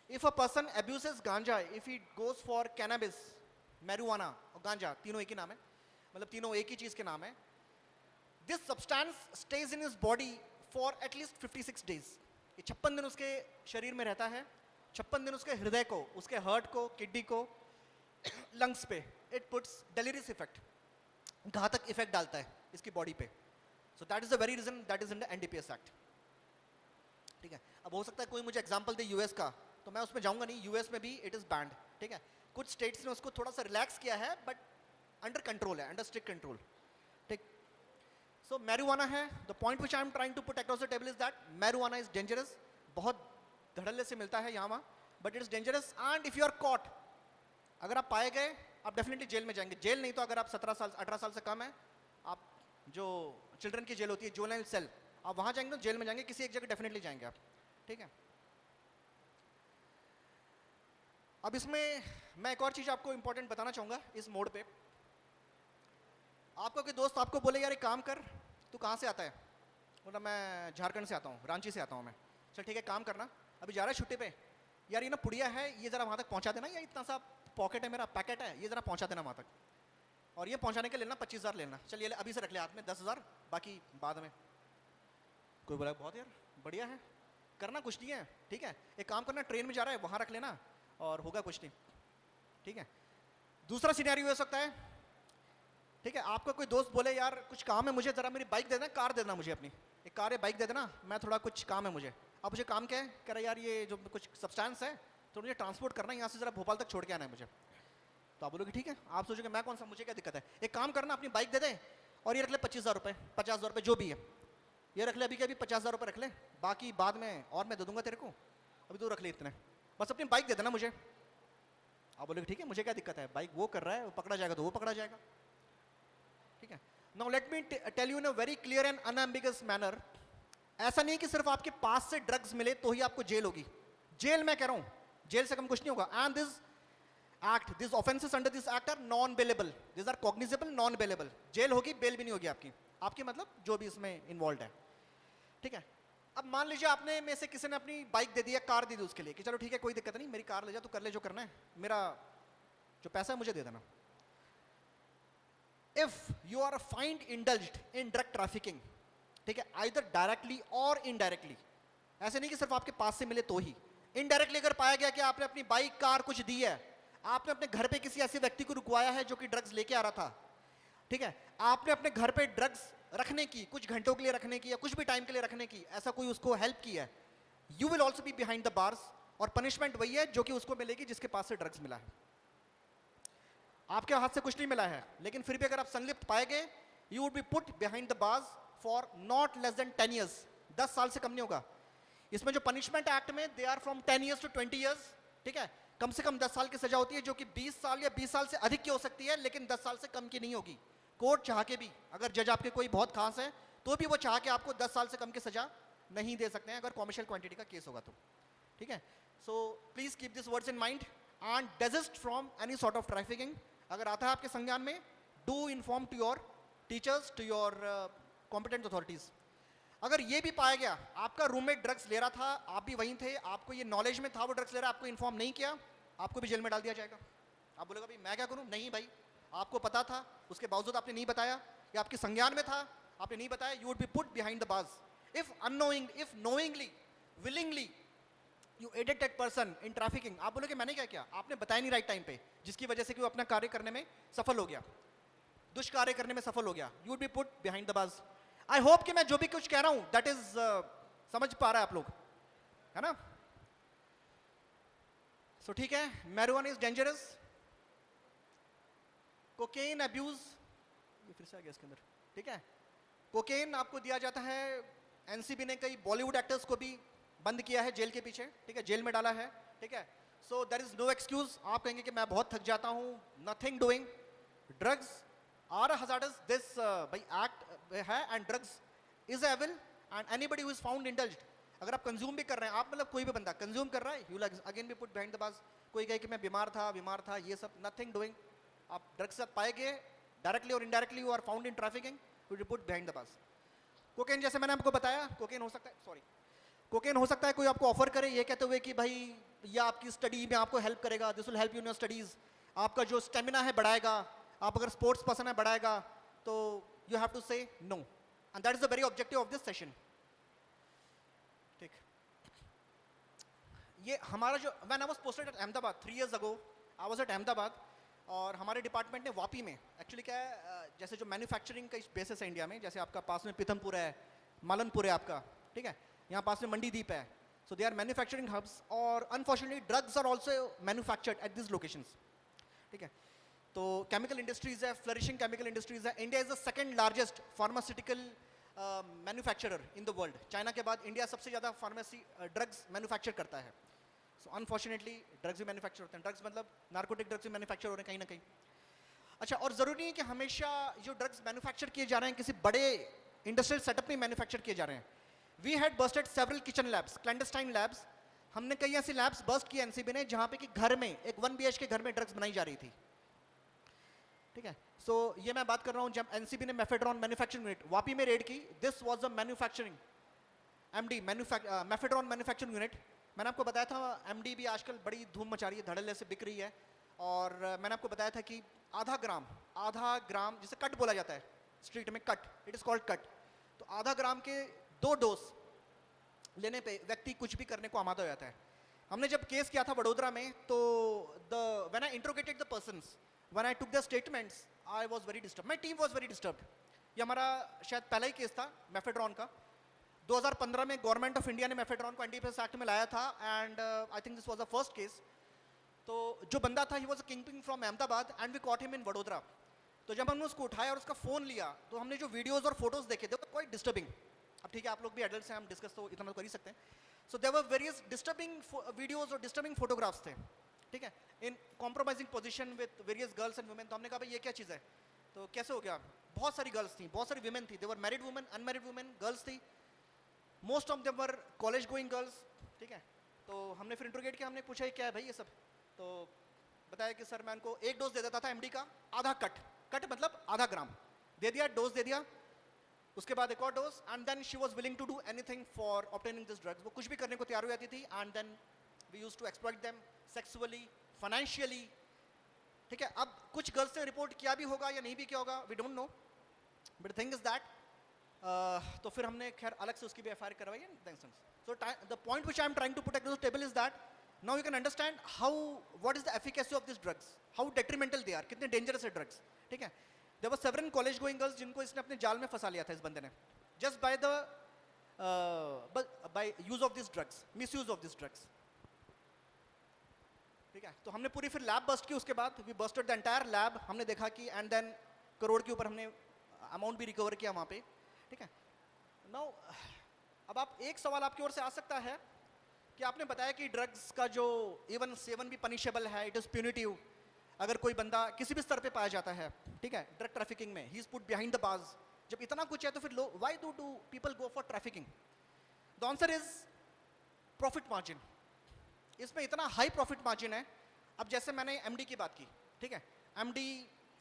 if a person abuses ganja, if he goes for cannabis, marijuana और गांजा, तीनों एक ही नाम है, मतलब तीनों एक ही चीज के नाम है, this substance stage in his body for at least 56 days. ये 56 दिन उसके शरीर में रहता है, 56 दिन उसके हृदय को, उसके हार्ट को, किडनी को, लंग्स पे इट पुट्स डेलिरियस इफेक्ट, घातक इफेक्ट डालता है इसकी बॉडी पे. So that is the very reason that is in the NDPS act, ठीक है. अब हो सकता है कोई मुझे एग्जांपल दे यूएस का, तो मैं उसमें जाऊंगा नहीं, यूएस में भी इट इज बैंड, ठीक है. कुछ स्टेट्स ने उसको थोड़ा सा रिलैक्स किया है, बट अंडर कंट्रोल है, अंडर स्ट्रिक्ट कंट्रोल, ठीक. सो मैरिजुआना है, the point which I am trying to put across the table is that marijuana is dangerous. बहुत धड़ल्ले से मिलता है यहाँ वहाँ, but it is dangerous. And if you are caught, अगर आप पाए गए, आप डेफिनेटली जेल में जाएंगे. जेल नहीं तो अगर आप 17 साल 18 साल से कम है, आप जो चिल्ड्रन की जेल होती है, जुवेनाइल सेल, आप वहाँ जाएंगे तो जेल में जाएंगे, किसी एक जगह डेफिनेटली जाएंगे आप, ठीक है. अब इसमें मैं एक और चीज़ आपको इंपॉर्टेंट बताना चाहूँगा इस मोड पे. आपका कोई दोस्त आपको बोले यार एक काम कर, तू कहाँ से आता है, बोला मैं झारखंड से आता हूँ, रांची से आता हूँ मैं. चल ठीक है, काम करना, अभी जा रहा है छुट्टी पे, यार ये ना पुड़िया है, ये ज़रा वहाँ तक पहुँचा देना, या इतना सा पॉकेट है मेरा, पैकेट है, ये ज़रा पहुँचा देना वहाँ तक, और ये पहुँचाने के लेना 25,000 लेना. चल ये अभी से रख ले हाथ में 10,000, बाकी बाद में. कोई बोला बहुत यार बढ़िया है, करना कुछ नहीं है, ठीक है, एक काम करना, ट्रेन में जा रहा है वहाँ रख लेना और होगा कुछ नहीं, ठीक है. दूसरा सिनेरियो हो सकता है, ठीक है, आपका कोई दोस्त बोले यार कुछ काम है मुझे, ज़रा मेरी बाइक दे देना, कार दे देना मुझे, अपनी एक कार या बाइक दे देना, मैं थोड़ा कुछ काम है मुझे. अब मुझे काम क्या है, कह रहा यार ये जो कुछ सब्सटेंस है तो मुझे ट्रांसपोर्ट करना है, यहाँ से ज़रा भोपाल तक छोड़ के आना है मुझे. तो आप बोलोगे ठीक है, आप सोचोगे मैं कौन सा, मुझे क्या दिक्कत है, एक काम करना अपनी बाइक दे दे और ये रख ले 25,000 रुपये, 50,000 रुपये जो भी है, ये रख ले अभी के अभी 50,000 रुपये रख ले, बाकी बाद में और मैं दे दूंगा तेरे को, अभी तो रख ले इतने, बस अपनी बाइक दे देना मुझे. आप बोलोगे ठीक है, मुझे क्या दिक्कत है, बाइक वो कर रहा है, वो पकड़ा जाएगा तो वो पकड़ा जाएगा, ठीक है. Now let me tell you in a very clear and unambiguous manner, ऐसा नहीं कि सिर्फ आपके पास से ड्रग्स मिले तो ही आपको जेल होगी. जेल मैं कह रहा हूं, जेल से कम कुछ नहीं होगा. And this act, this offences under this act are non bailable, this are cognizable, non bailable. Jail होगी, बेल भी नहीं होगी आपकी, आपकी मतलब जो भी इसमें इन्वॉल्व है, ठीक है. अब मान लीजिए आपने में से किसी ने अपनी बाइक दे दी या कार दे दी उसके लिए कि चलो ठीक है कोई दिक्कत नहीं, मेरी कार ले जा, तू कर ले जो करना है, मेरा जो पैसा है मुझे दे देना. If you are find indulged in drug trafficking, ठीक है, either directly or indirectly, ऐसे नहीं कि सिर्फ आपके पास से मिले तो ही, इनडायरेक्टली अगर पाया गया कि आपने अपनी बाइक कार कुछ दी है, आपने अपने घर पे किसी ऐसे व्यक्ति को रुकवाया है जो कि ड्रग्स लेके आ रहा था, ठीक है, आपने अपने घर पे ड्रग्स रखने की, कुछ घंटों के लिए रखने की या कुछ भी टाइम के लिए रखने की ऐसा कोई उसको हेल्प किया है, you will also be behind the bars. और पनिशमेंट वही है जो कि उसको मिलेगी जिसके पास से ड्रग्स मिला है. आपके हाथ से कुछ नहीं मिला है, लेकिन फिर भी अगर आप संलिप्त पाए गए, you would be put behind the bars for not less then 10 years. 10 साल से कम नहीं होगा. इसमें जो पनिशमेंट एक्ट में they are from 10 years to 20 years, ठीक है, कम से कम 10 साल की सजा होती है, जो कि 20 साल या 20 साल से अधिक की हो सकती है, लेकिन 10 साल से कम की नहीं होगी. कोर्ट चाह के भी, अगर जज आपके कोई बहुत खास है तो भी वो चाह के आपको 10 साल से कम की सजा नहीं दे सकते हैं, अगर कॉमर्शियल क्वांटिटी का केस होगा तो. ठीक है, so please keep this words in mind and desist from any sort of trafficking. अगर आता है आपके संज्ञान में, do inform to your teachers, to your competent authorities. अगर ये भी पाया गया आपका रूममेट ड्रग्स ले रहा था, आप भी वहीं थे, आपको ये नॉलेज में था वो ड्रग्स ले रहा है, आपको इन्फॉर्म नहीं किया, आपको भी जेल में डाल दिया जाएगा. आप बोलेगा भाई मैं क्या करूं? नहीं भाई, आपको पता था, उसके बावजूद आपने नहीं बताया, या आपके संज्ञान में था, आपने नहीं बताया, you would be put behind the bars. If knowingly, willingly you aided that person in trafficking, आप बोलोगे मैंने क्या किया, आपने बताया नहीं राइट टाइम पे, जिसकी वजह से कि वो अपना कार्य करने में सफल हो गया, दुष्कार्य करने में सफल हो गया, you would be put behind the bars. I hope कि मैं जो भी कुछ कह रहा हूं दैट इज समझ पा रहा है आप लोग, है ना? सो ठीक है, marijuana is dangerous. Cocaine abuse, ये फिर से आ गया इसके अंदर, ठीक है. कोकेन आपको दिया जाता है, एनसीबी ने कई बॉलीवुड एक्टर्स को भी बंद किया है जेल के पीछे, ठीक है, जेल में डाला है, ठीक है. So there is no excuse. आप कहेंगे कि मैं बहुत थक जाता हूं, nothing doing. Drugs are hazardous, this by act है, and drugs is evil, and anybody who is found indulged, अगर आप कंज्यूम भी कर रहे हैं, आप मतलब कोई भी बंदा कंज्यूम कर रहा है, you will again B put behind the bars. कोई कहे कि मैं बीमार था, ये सब नथिंग डूइंग. आप ड्रग्स से पाए गए डायरेक्टली और indirectly, you are found in trafficking, you will put behind the bars. Cocaine जैसे मैंने आपको बताया, कोकेन हो सकता है कोई आपको ऑफर करे ये कहते हुए कि भाई ये आपकी स्टडी में आपको हेल्प करेगा, this will help you in your studies, आपका जो स्टेमिना है बढ़ाएगा, आप अगर स्पोर्ट्स पर्सन है बढ़ाएगा, तो you have to say no, and that is the very objective of this session. ठीक, ये हमारा जो when I was posted at Ahmedabad 3 years ago, I was at Ahmedabad, और हमारे डिपार्टमेंट ने वापी में एक्चुअली क्या है, जैसे जो मैन्युफैक्चरिंग का बेसिस है इंडिया में, जैसे आपका पास में पीथमपुर है, मालनपुर है आपका, ठीक है, यहाँ पास में मंडीदीप है, so they are manufacturing hubs, और unfortunately drugs are also manufactured at this locations. ठीक है, तो केमिकल इंडस्ट्रीज है, फ्लरिशिंग केमिकल इंडस्ट्रीज है. India is the second largest pharmaceutical manufacturer in the world. China के बाद इंडिया सबसे ज़्यादा फार्मेसी ड्रग्स मैन्युफैक्चर करता है. सो अनफॉर्चुनेटली ड्रग्स भी मैन्युफैक्चर होते हैं. ड्रग्स मतलब नार्कोटिक ड्रग्स भी मैन्युफैक्चर हो रहे हैं कहीं ना कहीं. अच्छा, और ज़रूरी नहीं है कि हमेशा जो ड्रग्स मैन्युफैक्चर किए जा रहे हैं किसी बड़े इंडस्ट्रियल सेटअप में मैन्युफैक्चर किए जा रहे हैं. We had busted several kitchen labs, clandestine labs. हमने कई ऐसी लैब्स बस्ट किए एनसीबी ने जहाँ पे कि घर में, एक 1 BHK घर में ड्रग्स बनाई जा रही थी. ठीक है, सो ये मैं बात कर रहा हूँ जब एनसीबी ने मेफेड्रॉन मैन्युफैक्चरिंग यूनिट वापी में रेड की. This was a manufacturing MD, mephedrone manufacturing unit. मैंने आपको बताया था एमडी भी आजकल बड़ी धूम मचा रही है, धड़ल्ले से बिक रही है. और मैंने आपको बताया था कि आधा ग्राम जिसे कट बोला जाता है स्ट्रीट में, cut, it is called cut. तो आधा ग्राम के 2 डोज लेने पे व्यक्ति कुछ भी करने को आमादा हो जाता है. हमने जब केस किया था वडोदरा में, तो when I interrogated the persons, when I took the statements, I was very disturb, my team was very disturbed. ये हमारा शायद पहला ही केस था मेफेड्रॉन का. 2015 में गवर्नमेंट ऑफ इंडिया ने मेफेड्रॉन को एनडीपीएस एक्ट में लाया था, and I think this was the first case. तो जो बंदा था, he was a kingpin from Ahmedabad, and we caught him in Vadodara. तो जब हमने उसको उठाया और उसका फ़ोन लिया, तो हमने जो वीडियोज़ और फोटोज़ देखे थे, क्वाइट डिस्टर्बिंग. अब ठीक है, आप लोग भी एडल्ट्स हैं, हम डिस्कस तो इतना तो कर ही सकते हैं. So there were various disturbing videos और डिस्टर्बिंग फोटोग्राफ्स थे. ठीक है, in compromising position with various girls and women. तो हमने कहा भाई ये क्या चीज़ है, तो कैसे हो गया. बहुत सारी गर्ल्स थी, बहुत सारी वुमेन थी, they were married women, unmarried women, girls थी. Most of them were college going girls. ठीक है, तो हमने फिर इंट्रोगेट किया, हमने पूछा क्या है भाई ये सब. तो बताया कि सर मैं उनको 1 डोज दे देता था एमडी का, आधा कट मतलब आधा ग्राम दे दिया, डोज दे दिया, उसके बाद एक और dose, and then she was willing to do anything for obtaining this drugs. वो कुछ भी करने को तैयार हो जाती थी, and then we used to exploit them sexually, financially. ठीक है, अब कुछ गर्ल्स ने रिपोर्ट किया भी होगा या नहीं भी किया होगा, we don't know, but thing is that तो फिर हमने खैर अलग से उसकी भी एफ आई आर करवाई है। So the point which I am trying to put across the table is that now you can understand how what is the efficacy of this drugs, how detrimental they are, कितने dangerous है drugs. ठीक है, there were several college going girls जिनको इसने अपने जाल में फंसा लिया था इस बंदे ने, just by the by use of this drugs, miss use of this drugs. ठीक है, तो हमने पूरी फिर लैब बस्ट की, उसके बाद we busted the entire lab, हमने देखा कि एंड देन करोड़ के ऊपर हमने अमाउंट भी रिकवर किया वहाँ पे। ठीक है, नाउ अब आप एक सवाल आपकी ओर से आ सकता है कि आपने बताया कि ड्रग्स का जो इवन सेवन भी पनिशेबल है, इट इज़ प्यूनिटिव, अगर कोई बंदा किसी भी स्तर पे पाया जाता है, ठीक है, ड्रग ट्रैफिकिंग में, he is put behind the bars, जब इतना कुछ है तो फिर why do people go for trafficking? The answer is profit margin. इसमें इतना हाई प्रॉफिट मार्जिन है। अब जैसे मैंने एमडी की बात की, ठीक है, एमडी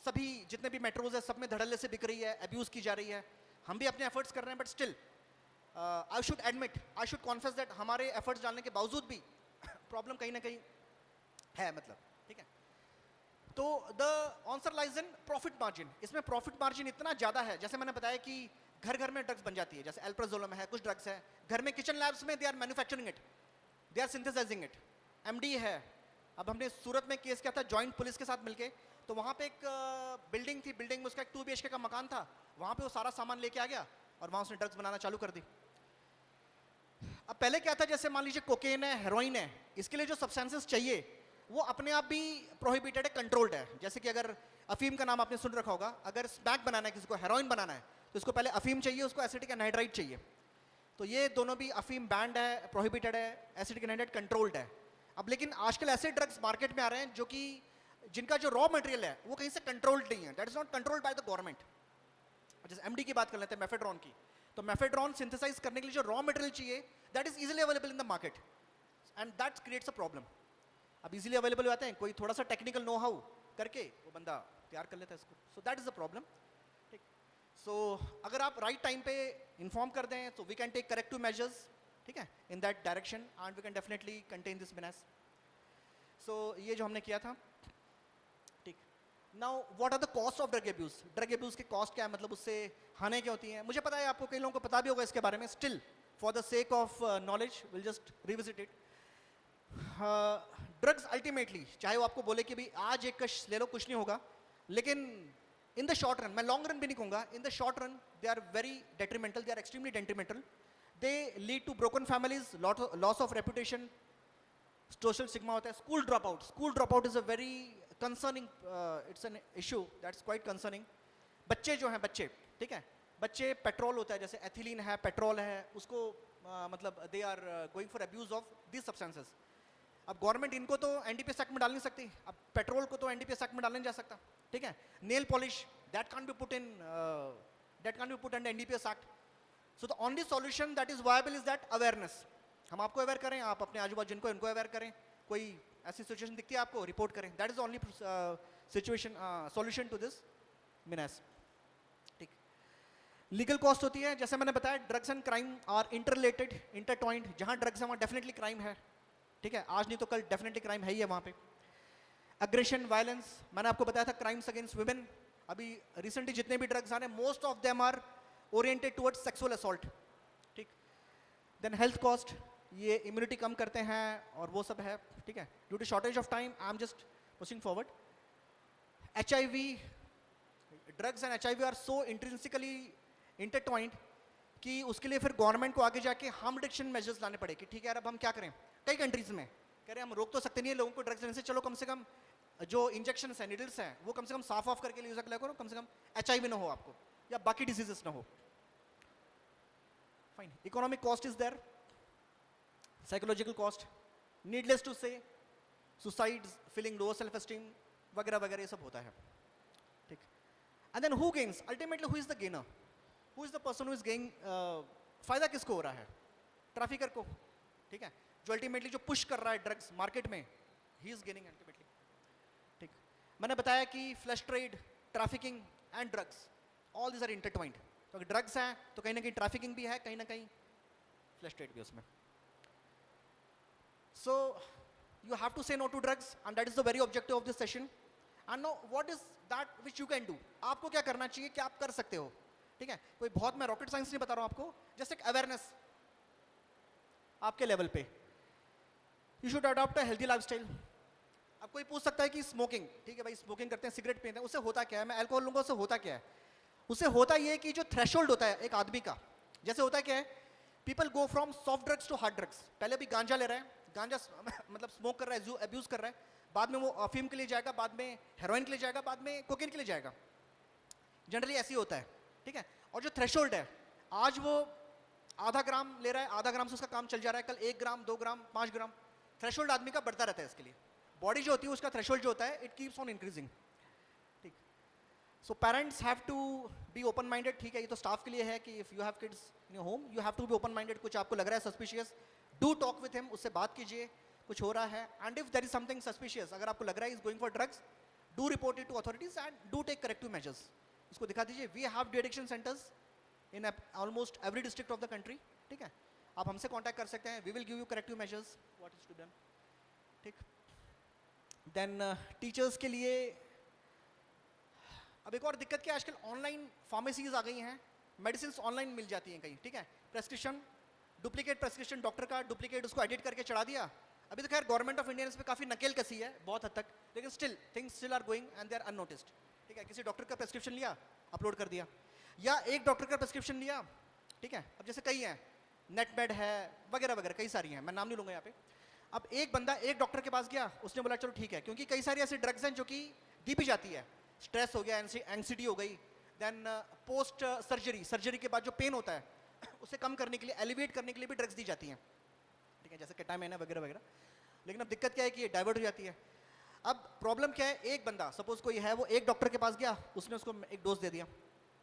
सभी जितने भी मेट्रोज है सब में धड़ल्ले से बिक रही है, अब्यूज की जा रही है, हम भी अपने एफर्ट्स कर रहे हैं, but still I should admit, I should confess that हमारे एफर्ट्स डालने के बावजूद भी प्रॉब्लम कहीं ना कहीं है, मतलब। ठीक है, तो the answer lies in profit margin. इसमें प्रॉफिट मार्जिन इतना ज़्यादा है, जैसे मैंने बताया कि घर घर में ड्रग्स बन जाती है, जैसे एल्प्राजोलम है, कुछ ड्रग्स है घर में, किचन लैब्स में they are manufacturing it, they are synthesizing it. MD है, अब हमने सूरत में केस किया था जॉइंट पुलिस के साथ मिलके, तो वहाँ पे एक बिल्डिंग थी, बिल्डिंग में उसका एक 2 BHK का मकान था, वहाँ पे वो सारा सामान लेके आ गया और वहाँ उसने ड्रग्स बनाना चालू कर दी। अब पहले क्या था, जैसे मान लीजिए कोकेन है, हेरोइन है, इसके लिए जो सब्सटेंसेस चाहिए वो अपने आप भी प्रोहिबिटेड है, कंट्रोल्ड है। जैसे कि अगर अफीम का नाम आपने सुन रखा होगा, अगर स्मैक बनाना है किसी को, हेरोइन बनाना है, तो इसको पहले अफीम चाहिए, उसको एसिटिक एनहाइड्राइड चाहिए। तो ये दोनों भी, अफीम बैंड है, प्रोहिबिटेड है, एसिटिक एनहाइड्राइड कंट्रोल्ड है। अब लेकिन आजकल ऐसे ड्रग्स मार्केट में आ रहे हैं जो कि जिनका जो रॉ मटेरियल है वो कहीं से कंट्रोल्ड नहीं है, that is not controlled by the government. जैसे एमडी की बात कर लेते हैं, मेफेड्रॉन की, तो मेफेड्रॉन सिंथेसाइज करने के लिए जो रॉ मटेरियल चाहिए that is easily available in the market and that creates a problem. अब इजीली अवेलेबल हो जाते हैं, कोई थोड़ा सा टेक्निकल नो हाउ करके वो बंदा तैयार कर लेता है इसको, सो दैट इज द प्रॉब्लम। ठीक, सो अगर आप राइट टाइम पे इन्फॉर्म कर दें तो we can take corrective measures, ठीक है, in that direction and we can definitely contain this menace। सो ये जो हमने किया था। ठीक, now what are the cost of drug abuse? Drug abuse की कॉस्ट क्या है, मतलब उससे हानि क्या होती है? मुझे पता है आपको, कई लोगों को पता भी होगा इसके बारे में, still for the sake of knowledge will just revisit it. Drugs ultimately, चाहे वो आपको बोले कि भाई आज एक कश ले लो कुछ नहीं होगा, लेकिन इन द शॉर्ट रन, मैं लॉन्ग रन भी नहीं कहूँगा, in the short run they are very detrimental, they are extremely detrimental. They lead to broken families, loss of reputation, social sigma होता है, school drop out. School drop out is a very concerning, it's an issue that's quite concerning. बच्चे जो हैं, बच्चे, ठीक है, बच्चे, petrol होता है, जैसे एथिलीन है, पेट्रोल है, उसको मतलब they are going for abuse of this substances. अब गवर्नमेंट इनको तो एनडीपीएस एक्ट में डाल नहीं सकती, अब पेट्रोल को तो एनडीपीएस एक्ट में डाल नहीं जा सकता, ठीक है। Nail polish, that can't be put in, that can't be put under NDPS act. So the only solution that is viable is that awareness. हम आपको अवेयर करें, आप अपने आजू बाजू जिनको इनको अवेयर करें, कोई ऐसी सिचुएशन दिखती है आपको, रिपोर्ट करें, that is only situation solution to this menace। ठीक, लीगल कॉस्ट होती है, जैसे मैंने बताया drugs and crime are interrelated, intertwined, जहां ड्रग्स है वहां डेफिनेटली क्राइम है, ठीक है, आज नहीं तो कल डेफिनेटली क्राइम है ही है वहां पे। अग्रेशन, वायलेंस, मैंने आपको बताया था क्राइम्स अगेंस्ट वुमेन, अभी रिसेंटली जितने भी ड्रग्स आ रहे हैं most of them are oriented towards sexual assault. ठीक, देन हेल्थ कॉस्ट, ये इम्यूनिटी कम करते हैं और वो सब है, ठीक है। Due to shortage of time I am just pushing forward. HIV, drugs and HIV are so intrinsically intertwined कि उसके लिए फिर गवर्नमेंट को आगे जाके हार्म रिडक्शन मेजर्स लाने पड़े कि ठीक है यार अब हम क्या करें। कई कंट्रीज में कह रहे हैं हम रोक तो सकते नहीं है लोगों को ड्रग्स लेने से, चलो कम से कम जो इंजेक्शन है, नीडल्स हैं, वो कम से कम साफ ऑफ करके यूज करो, कम से कम HIV ना हो आपको या बाकी डिजीजेस ना हो। Fine, economic cost is there, psychological cost, needless to say suicide, feeling low self esteem वगैरह वगैरह, ये सब होता है। ठीक, and then who gains, ultimately who is the gainer, who is the person who is gaining, फायदा किसको हो रहा है? ट्रैफिकर को, ठीक है, जो अल्टीमेटली जो पुश कर रहा है ड्रग्स मार्केट में, ही इज गेनिंग अल्टीमेटली। ठीक, मैंने बताया कि flash trade, trafficking and drugs, all this are intertwined. तो अगर ड्रग्स हैं तो कहीं ना कहीं ट्रैफिकिंग भी है, कहीं ना कहीं फ्लैश ट्रेड भी उसमें। So you have to say no to drugs, and that is the very objective of this session. And know what is that which you can do, आपको क्या करना चाहिए, क्या आप कर सकते हो, ठीक है। कोई बहुत मैं रॉकेट साइंस नहीं बता रहा हूं आपको, जस्ट एक अवेयरनेस आपके लेवल पे। You should adopt a healthy lifestyle. अब कोई पूछ सकता है कि स्मोकिंग, ठीक है भाई स्मोकिंग करते हैं, सिगरेट पीते हैं, उससे होता क्या है, मैं अल्कोहल लूंगा उससे होता क्या है, उससे होता ये है कि जो थ्रेशोल्ड होता है एक आदमी का, जैसे होता क्या है, people go from soft drugs to hard drugs. पहले भी गांजा ले रहा है, गांजा मतलब स्मोक कर रहा है, अब्यूज कर रहा है, बाद में वो अफीम के लिए जाएगा, बाद में हेरोइन के लिए जाएगा, बाद में कोकेन के लिए जाएगा, जनरली ऐसे ही होता है, ठीक है। और जो थ्रेशोल्ड है, आज वो आधा ग्राम ले रहा है, आधा ग्राम से उसका काम चल जा रहा है, कल 1 ग्राम 2 ग्राम 5 ग्राम, थ्रेशोल्ड आदमी का बढ़ता रहता है। इसके लिए बॉडी जो होती है उसका थ्रेशोल्ड जो होता है इट कीप्स ऑन इंक्रीजिंग, ठीक। So parents have to be open minded, ठीक है। ये तो स्टाफ के लिए है कि if you have kids in your home you have to be open minded. कुछ आपको लग रहा है suspicious, do talk with him, उससे बात कीजिए, कुछ हो रहा है। And if there is something suspicious, अगर आपको लग रहा है is going for drugs, do report it to authorities and do take corrective measures. इसको दिखा दीजिए, we have de addiction centres in almost every district of the country, ठीक है। आप हमसे कांटेक्ट कर सकते हैं, we will give you corrective measures what is to done, ठीक। देन टीचर्स के लिए अब एक और दिक्कत क्या है, आजकल ऑनलाइन फार्मेसीज आ गई हैं, मेडिसिन ऑनलाइन मिल जाती हैं कहीं, ठीक है। प्रेस्क्रिप्शन, डुप्लीकेट प्रेस्क्रिप्शन, डॉक्टर का डुप्लीकेट उसको एडिट करके चढ़ा दिया। अभी तो खैर गवर्नमेंट ऑफ इंडिया ने इस पे काफ़ी नकेल कसी है बहुत हद तक, लेकिन still things still are going and they are unnoticed, ठीक है। किसी डॉक्टर का प्रेस्क्रिप्शन लिया, अपलोड कर दिया, या एक डॉक्टर का प्रेस्क्रिप्शन लिया, ठीक है। अब जैसे कई हैं, नेटमेड है वगैरह वगैरह, कई सारी हैं, मैं नाम नहीं लूँगा यहाँ पे। अब एक बंदा एक डॉक्टर के पास गया, उसने बोला चलो ठीक है, क्योंकि कई सारी ऐसी ड्रग्स हैं जो कि दी भी जाती है, स्ट्रेस हो गया, एंग्जाइटी हो गई, देन पोस्ट सर्जरी, सर्जरी के बाद जो पेन होता है उसे कम करने के लिए, एलिवेट करने के लिए भी ड्रग्स दी जाती हैं, ठीक है, जैसे केटामाइन वगैरह वगैरह। लेकिन अब दिक्कत क्या है कि ये डाइवर्ट हो जाती है। अब प्रॉब्लम क्या है, एक बंदा सपोज कोई है, वो एक डॉक्टर के पास गया, उसने उसको एक डोज दे दिया,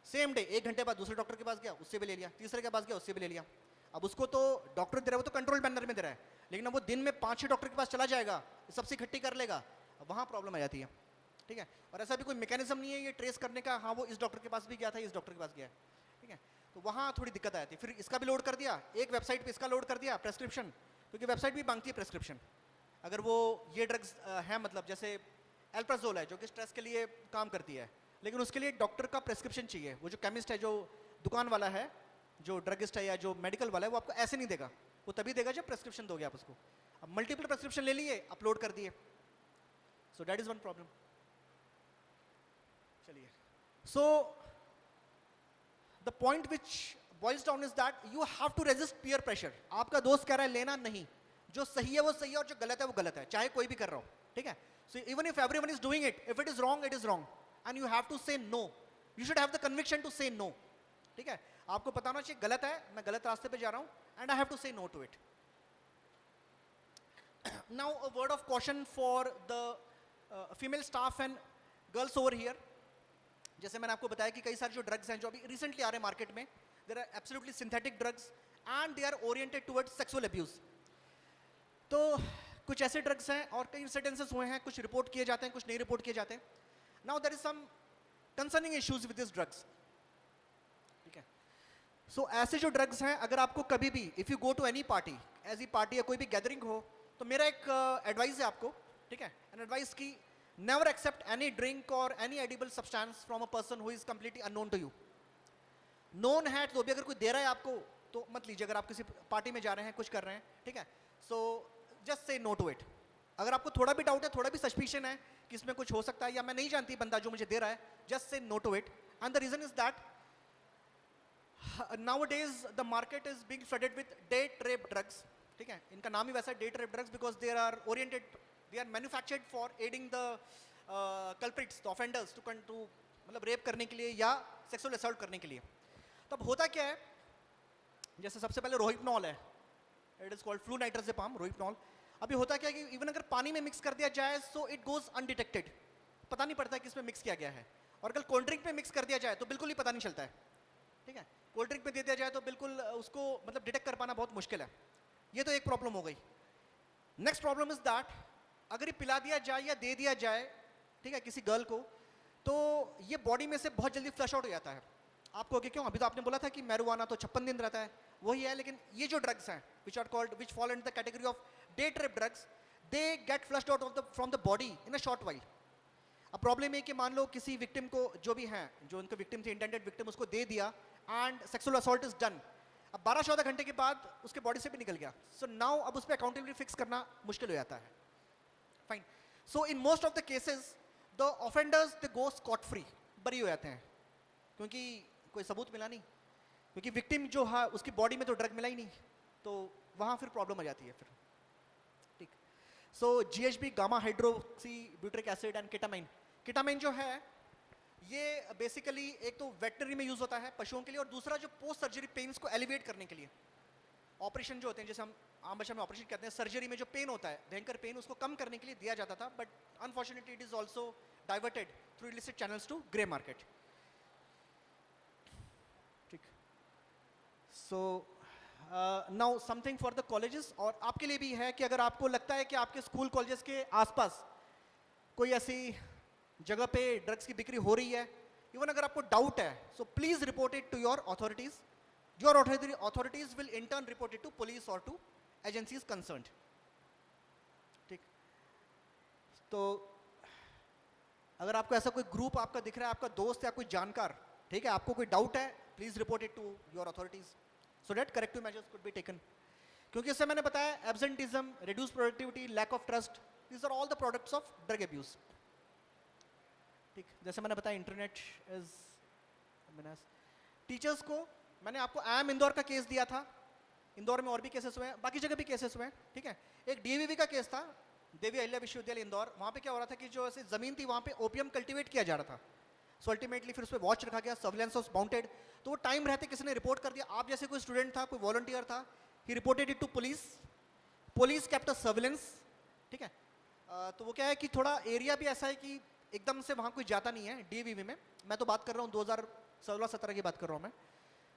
सेम डे 1 घंटे बाद दूसरे डॉक्टर के पास गया, उससे भी ले लिया, तीसरे के पास गया, उससे भी ले लिया। अब उसको तो डॉक्टर दे रहा है, वो तो कंट्रोल बैनर में दे रहा है, लेकिन अब वो दिन में 5-6 डॉक्टर के पास चला जाएगा, सबसे इकट्ठी कर लेगा, अब वहाँ प्रॉब्लम आ जाती है, ठीक है। और ऐसा भी कोई मैकेनिज्म नहीं है ये ट्रेस करने का, हाँ वो इस डॉक्टर के पास भी गया था, इस डॉक्टर के पास गया है, ठीक है। तो वहाँ थोड़ी दिक्कत आ जाती है। फिर इसका भी लोड कर दिया, एक वेबसाइट पे इसका लोड कर दिया प्रेस्क्रिप्शन, क्योंकि वेबसाइट भी मांगती है प्रेस्क्रिप्शन। अगर वो ये ड्रग्स हैं, मतलब जैसे एल्प्राजोल है जो कि स्ट्रेस के लिए काम करती है, लेकिन उसके लिए डॉक्टर का प्रेस्क्रिप्शन चाहिए। वो जो केमिस्ट है, जो दुकान वाला है, जो ड्रगिस्ट है या जो मेडिकल वाला है, वो आपको ऐसे नहीं देगा, वो तभी देगा जब प्रेस्क्रिप्शन दोगे आप उसको। अब मल्टीपल प्रेस्क्रिप्शन ले लिए, अपलोड कर दिए, so that is one problem. चलिए, so the point which boils down is that you have to resist peer pressure. आपका दोस्त कह रहा है लेना, नहीं, जो सही है वो सही है और जो गलत है वो गलत है, चाहे कोई भी कर रहा हो, ठीक है। So even if everyone is doing it, if it is wrong, it is wrong, and you have to say no, you should have the conviction to say no, ठीक है। आपको पता होना चाहिए गलत है, मैं गलत रास्ते पे जा रहा हूं, and I have to say no to it. Now a word of caution for the female staff and girls over here. जैसे मैंने आपको बताया कि कई सारे जो ड्रग्स हैं जो अभी रिसेंटली आ रहे हैं मार्केट में, there are absolutely synthetic drugs and they are oriented towards sexual abuse. तो कुछ ऐसे ड्रग्स हैं और कई इंसिडेंसेस हुए हैं, कुछ रिपोर्ट किए जाते हैं, कुछ नहीं रिपोर्ट किए जाते हैं। Now there is some concerning issues with this drugs, ठीक है। सो ऐसे जो ड्रग्स हैं, अगर आपको कभी भी if you go to any party, ऐसी पार्टी या कोई भी गैदरिंग हो, तो मेरा एक एडवाइस है आपको, ठीक है, एन एडवाइस की नेवर एक्सेप्ट एनी ड्रिंक और any edible substance from a person who is completely unknown to you. Known है तो भी अगर कोई दे रहा है आपको तो मत लीजिए, अगर आप किसी पार्टी में जा रहे हैं, कुछ कर रहे हैं, ठीक है। So just say no to it. अगर आपको थोड़ा भी डाउट है, थोड़ा भी सस्पिशन है कि इसमें कुछ हो सकता है या मैं नहीं जानती बंदा जो मुझे दे रहा है, just say no to it. And the reason is that nowadays the market is being flooded with date rape drugs, ठीक है। इनका नाम ही वैसा है, date rape drugs, because they are oriented, they are manufactured for aiding the culprits, the offenders to मतलब rape करने के लिए या सेक्सुअल असॉल्ट करने के लिए। तब होता क्या है, जैसे सबसे पहले रोहिपनॉल है, इट इज कॉल्ड फ्लूनाइट्राजेपाम, रोहिपनॉल। अभी होता क्या है कि इवन अगर पानी में मिक्स कर दिया जाए सो इट गोज अनडिटेक्टेड, पता नहीं पड़ता है कि इसमें मिक्स किया गया है। और अगर कोल्ड ड्रिंक में मिक्स कर दिया जाए तो बिल्कुल ही पता नहीं चलता है, ठीक है। कोल्ड ड्रिंक में दे दिया जाए तो बिल्कुल उसको मतलब डिटेक्ट कर पाना बहुत मुश्किल है। ये तो एक प्रॉब्लम हो गई। नेक्स्ट प्रॉब्लम इज दैट अगर ये पिला दिया जाए या दे दिया जाए, ठीक है, किसी गर्ल को, तो ये बॉडी में से बहुत जल्दी फ्लश आउट हो जाता है। आपको आगे क्यों, अभी तो आपने बोला था कि मैरिजुआना तो 56 दिन रहता है, वही है, लेकिन ये जो ड्रग्स हैं which are called, which fall in the category of date rape drugs, they get flushed out of the from the body in a short while. अब प्रॉब्लम है कि मान लो किसी विक्टिम को, जो भी हैं, जो उनका विक्टिम थे, इंटेंडेड विक्टिम, उसको दे दिया and sexual assault is done. अब 12-14 घंटे के बाद उसके बॉडी से भी निकल गया, सो नाउ अब उस पर अकाउंटेबिलिटी फिक्स करना मुश्किल हो जाता है। Fine. So in most of the cases the offenders they go Scott free, बरी हो जाते हैं, क्योंकि कोई सबूत मिला नहीं, क्योंकि विक्टिम जो है उसकी बॉडी में तो ड्रग मिला ही नहीं, तो वहाँ फिर प्रॉब्लम आ जाती है फिर। ठीक। सो GHB, gamma hydroxy butyric acid and ketamine. Ketamine जो है ये बेसिकली एक तो वेटनरी में यूज होता है पशुओं के लिए, और दूसरा जो पोस्ट सर्जरी पेन्स को एलिवेट करने के लिए, ऑपरेशन जो होते हैं, जैसे हम आम भाषा में ऑपरेशन कहते हैं, सर्जरी में जो पेन होता है, भयंकर पेन, उसको कम करने के लिए दिया जाता था, but unfortunately it is also diverted through illicit channels to grey market. ठीक। So now something for the colleges, और आपके लिए भी है कि अगर आपको लगता है कि आपके स्कूल कॉलेजेस के आसपास कोई ऐसी जगह पे ड्रग्स की बिक्री हो रही है, इवन अगर आपको डाउट है, so please report it to your authorities. Your authorities will in turn report it to police और टू एजेंसीज कंसर्न्ड। ठीक। तो अगर आपको ऐसा कोई ग्रुप आपका दिख रहा है, आपका दोस्त या कोई जानकार, ठीक है, आपको कोई डाउट है, please report it to your authorities so that corrective measures could be taken. क्योंकि इससे मैंने बताया absenteeism, reduce productivity, lack of trust, these are all the products of drug abuse. ठीक। जैसे मैंने बताया इंटरनेट इज मीनास। टीचर्स को मैंने आपको IIM इंदौर का केस दिया था, इंदौर में और भी केसेस हुए हैं, बाकी जगह भी केसेस हुए हैं। ठीक है। एक DAVV का केस था, देवी अहिल्या विश्वविद्यालय इंदौर। वहाँ पे क्या हो रहा था कि जो ऐसी जमीन थी वहाँ पे ओपियम कल्टीवेट किया जा रहा था, सो अल्टीमेटली फिर उस पर वॉच रखा गया, सर्विलेंस वाज माउंटेड, तो वो टाइम रहते किसी ने रिपोर्ट कर दिया। आप जैसे कोई स्टूडेंट था, कोई वॉलंटियर था, he reported it to police, police kept a surveillance. ठीक है। तो वो क्या है कि थोड़ा एरिया भी ऐसा है कि एकदम से वहाँ कोई जाता नहीं है DAVV में। मैं तो बात कर रहा हूँ 2016-17 की बात कर रहा हूँ मैं।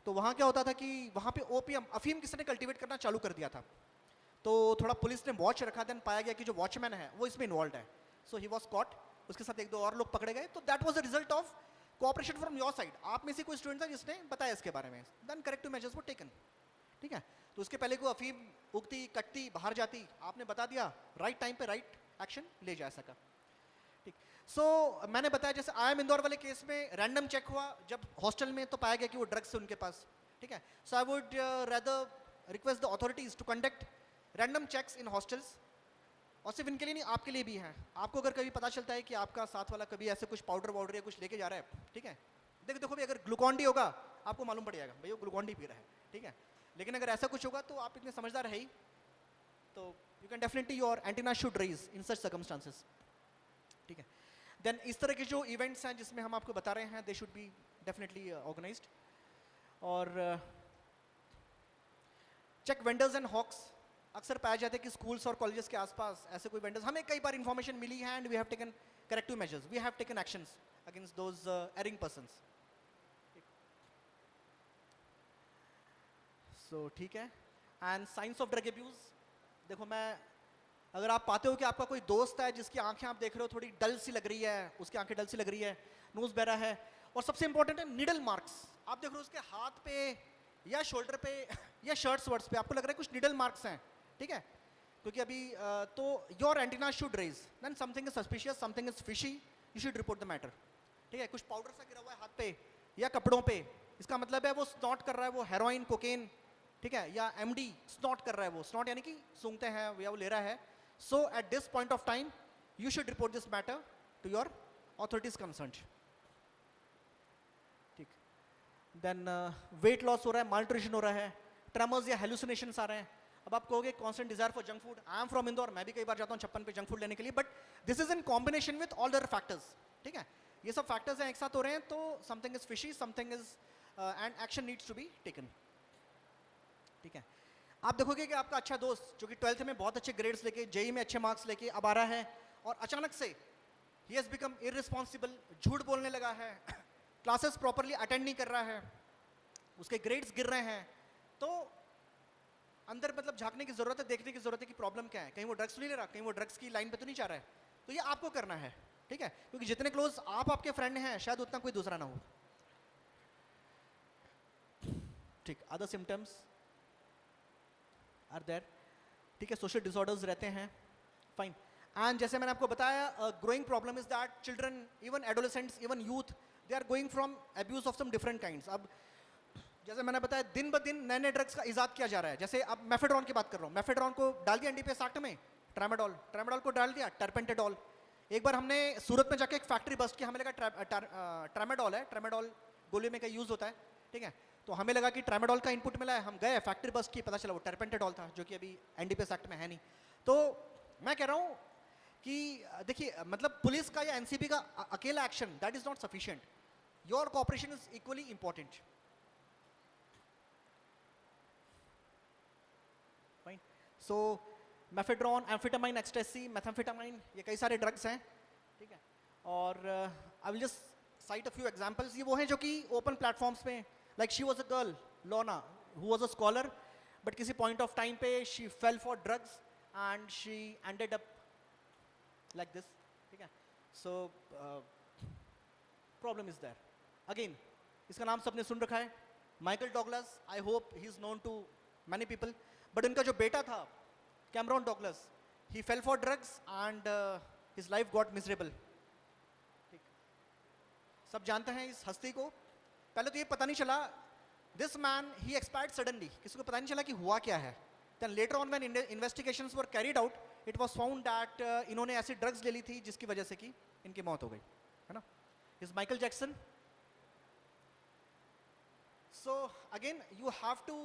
तो वहाँ क्या होता था कि वहाँ पे ओपियम, अफीम किसी ने कल्टीवेट करना चालू कर दिया था, तो थोड़ा पुलिस ने वॉच रखा, देन पाया गया कि जो वॉचमैन है वो इसमें इन्वॉल्व है, सो ही वॉज कॉट, उसके साथ 1-2 और लोग पकड़े गए। तो that was the result of cooperation from your side. आप में से कोई स्टूडेंट था जिसने बताया इसके बारे में, then corrective measures were taken. ठीक है। तो उसके पहले कोई अफीम उगती, कटती, बाहर जाती, आपने बता दिया, राइट टाइम पे राइट एक्शन ले जा सका। ठीक। सो मैंने बताया जैसे IIM इंदौर वाले केस में रैंडम चेक हुआ जब हॉस्टल में, तो पाया गया कि वो ड्रग्स से उनके पास। ठीक है। So I would rather request the authorities to conduct random checks in hostels, और सिर्फ इनके लिए नहीं, आपके लिए भी हैं। आपको अगर कभी पता चलता है कि आपका साथ वाला कभी ऐसे कुछ पाउडर वाउडर या कुछ लेके जा रहा है, ठीक है, देखो भी अगर ग्लूकॉन डी होगा आपको मालूम पड़ जाएगा भाई वो ग्लूकॉन डी पी रहा है। ठीक है। लेकिन अगर ऐसा कुछ होगा तो आप इतने समझदार है ही, तो you can definitely your antenna should raise in such circumstances. ठीक है। देन इस तरह के जो इवेंट्स हैं जिसमें हम आपको बता रहे हैं, they should be definitely organised. और चेक वेंडर्स एंड हॉक्स। अक्सर पाया जाता है कि स्कूल्स और कॉलेजेस के आसपास ऐसे कोई वेंडर्स, हमें कई बार इंफॉर्मेशन मिली है and we have taken corrective measures, we have taken actions against those erring persons. So ठीक है। And signs of drug abuse, देखो मैं, अगर आप पाते हो कि आपका कोई दोस्त है जिसकी आंखें आप देख रहे हो थोड़ी डल सी लग रही है, उसकी आंखें डल सी लग रही है, नोज बहरा है, और सबसे इंपॉर्टेंट है निडल मार्क्स, आप देख रहे हो उसके हाथ पे या शोल्डर पे या शर्ट्स वर्ड्स पे आपको लग रहा है कुछ निडल मार्क्स हैं। ठीक है। क्योंकि अभी तो your antenna should raise, then something is suspicious, something is fishy, you should report the matter. ठीक है। कुछ पाउडर सा गिरा हुआ है हाथ पे या कपड़ों पे, इसका मतलब है वो स्नॉट कर रहा है, वो हेरोइन, कोकेन, ठीक है, या MD स्नॉट कर रहा है, वो स्नॉट यानी कि सूंघते हैं या वो ले रहा है। So at this point of time, you should report this matter to your authorities concerned. ठीक। Then weight loss हो रहा है, malnutrition हो रहा है, tremors या hallucinations आ रहे हैं। अब आप कहोगे constant desire for junk food. I am from Indore, मैं भी कई बार जाता हूँ 56 पे junk food लेने के लिए, but this is in combination with all other factors. ठीक है। ये सब factors हैं एक साथ हो रहे हैं, तो something is fishy, something is and action needs to be taken. ठीक है। आप देखोगे कि आपका अच्छा दोस्त जो कि 12th में बहुत अच्छे ग्रेड्स लेके, JEE में अच्छे मार्क्स लेके अब आ रहा है, और अचानक से ही हैज बिकम इररिस्पॉन्सिबल, झूठ बोलने लगा है, क्लासेस प्रॉपरली अटेंड नहीं कर रहा है, उसके ग्रेड्स गिर रहे हैं, तो अंदर मतलब झांकने की जरूरत है, देखने की जरूरत है कि प्रॉब्लम क्या है, कहीं वो ड्रग्स नहीं ले रहा, कहीं वो ड्रग्स की लाइन पे तो नहीं जा रहा है। तो ये आपको करना है। ठीक है। क्योंकि जितने क्लोज आप आपके फ्रेंड हैं शायद उतना कोई दूसरा ना हो। ठीक। Other symptoms are there. ठीक है। सोशल डिसऑर्डर्स रहते हैं, फाइन। एंड जैसे मैंने आपको बताया, growing problem is that children, even adolescents, even youth, they are going from abuse of some different kinds. अब जैसे मैंने बताया, दिन ब दिन नए नए ड्रग्स का इजाद किया जा रहा है. जैसे अब मेफेड्रॉन की बात कर रहा हूँ, मेफेड्रॉन को डाल दिया एनडीपीएस एक्ट में, ट्रामाडोल, ट्रामाडोल को डाल दिया टर्पेंटेडोल. एक बार हमने सूरत में जाके एक फैक्ट्री बस्ट की, हमें लगा ट्रामाडोल है, ट्रामाडोल गोली में का यूज होता है, ठीक है. तो हमें लगा कि ट्रामाडोल का इनपुट मिला है, हम गए फैक्ट्री बस्ट की, पता चला वो टर्पेंटेडोल था, जो कि अभी एनडीपीएस एक्ट में है नहीं. तो मैं कह रहा हूँ कि देखिए, मतलब पुलिस का या एनसीबी का अकेला action that is not sufficient. Your cooperation is equally important. Fine. So mephedrone, amphetamine, ecstasy, methamphetamine, ये कई सारे ड्रग्स हैं, ठीक है. और I will just cite a few examples. ये वो हैं जो कि ओपन प्लेटफॉर्म्स में, like she was a girl, Lona, who was a scholar, but किसी पॉइंट ऑफ टाइम पे she fell for drugs and she ended up like this, ठीक है. So problem is there. Again, इसका नाम सबने सुन रखा है, Michael Douglas. I hope he is known to many people. But उनका जो बेटा था, Cameron Douglas, he fell for drugs and his life got miserable. ठीक, सब जानते हैं इस हस्ती को. पहले तो ये पता नहीं चला, this man he expired suddenly, किसी को पता नहीं चला कि हुआ क्या है. Then later on when investigations were carried out, it was found that इन्होंने ऐसी ड्रग्स ले ली थी जिसकी वजह से कि इनकी मौत हो गई, है ना. Is Michael Jackson. So again you have to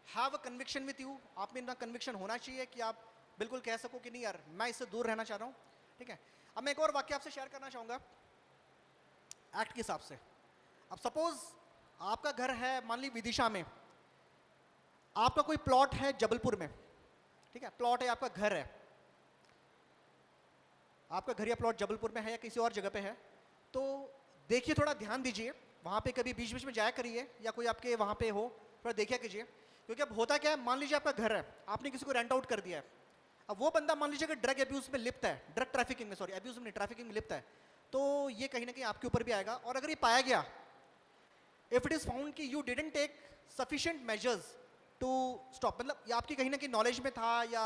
have a conviction with you. आप में इतना कन्विक्शन होना चाहिए कि आप बिल्कुल कह सको कि नहीं यार, मैं इससे दूर रहना चाह रहा हूँ, ठीक है. अब मैं एक और वाक्य आपसे शेयर करना चाहूँगा एक्ट के हिसाब से. अब सपोज आपका घर है मान ली विदिशा में, आपका कोई प्लॉट है जबलपुर में, ठीक है. प्लॉट है, आपका घर है, आपका घर या प्लॉट जबलपुर में है या किसी और जगह पे है. तो देखिए, थोड़ा ध्यान दीजिए, वहाँ पे कभी बीच बीच में जाया करिए, या कोई आपके वहाँ पे हो, थोड़ा देखिए कीजिए. क्योंकि अब होता क्या है, मान लीजिए आपका घर है, आपने किसी को रेंट आउट कर दिया है. अब वो बंदा मान लीजिए कि ड्रग एब्यूज में लिप्त है, ड्रग ट्रैफिकिंग में, सॉरी एब्यूज में नहीं, ट्रैफिकिंग में लिप्त है, तो ये कहीं ना कहीं आपके ऊपर भी आएगा. और अगर ये पाया गया, इफ इट इज फाउंड कि you didn't take sufficient measures to stop, मतलब ये आपकी कहीं ना कहीं नॉलेज में था या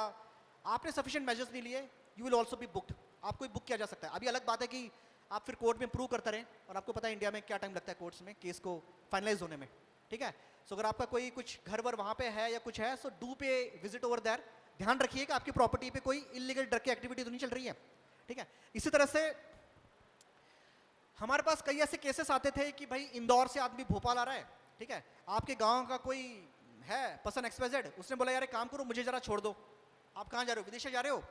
आपने सफिशिएंट मेजर्स नहीं लिए, you will also be booked. आपको बुक किया जा सकता है. अभी अलग बात है कि आप फिर कोर्ट में प्रूव करते रहें, और आपको पता है इंडिया में क्या टाइम लगता है कोर्ट्स में केस को फाइनलाइज होने में, ठीक है. सो अगर आपका कोई कुछ घर वर वहाँ पे है या कुछ है, सो डू पे विजिट ओवर देयर. ध्यान रखिए कि आपकी प्रॉपर्टी पे कोई इलीगल ड्रग की एक्टिविटी तो नहीं चल रही है, ठीक है. इसी तरह से हमारे पास कई ऐसे केसेस आते थे कि भाई इंदौर से आदमी भोपाल आ रहा है, ठीक है. आपके गांव का कोई है पर्सन XYZ, उसने बोला यार एक काम करो, मुझे जरा छोड़ दो. आप कहाँ जा रहे हो? विदिशा जा रहे हो.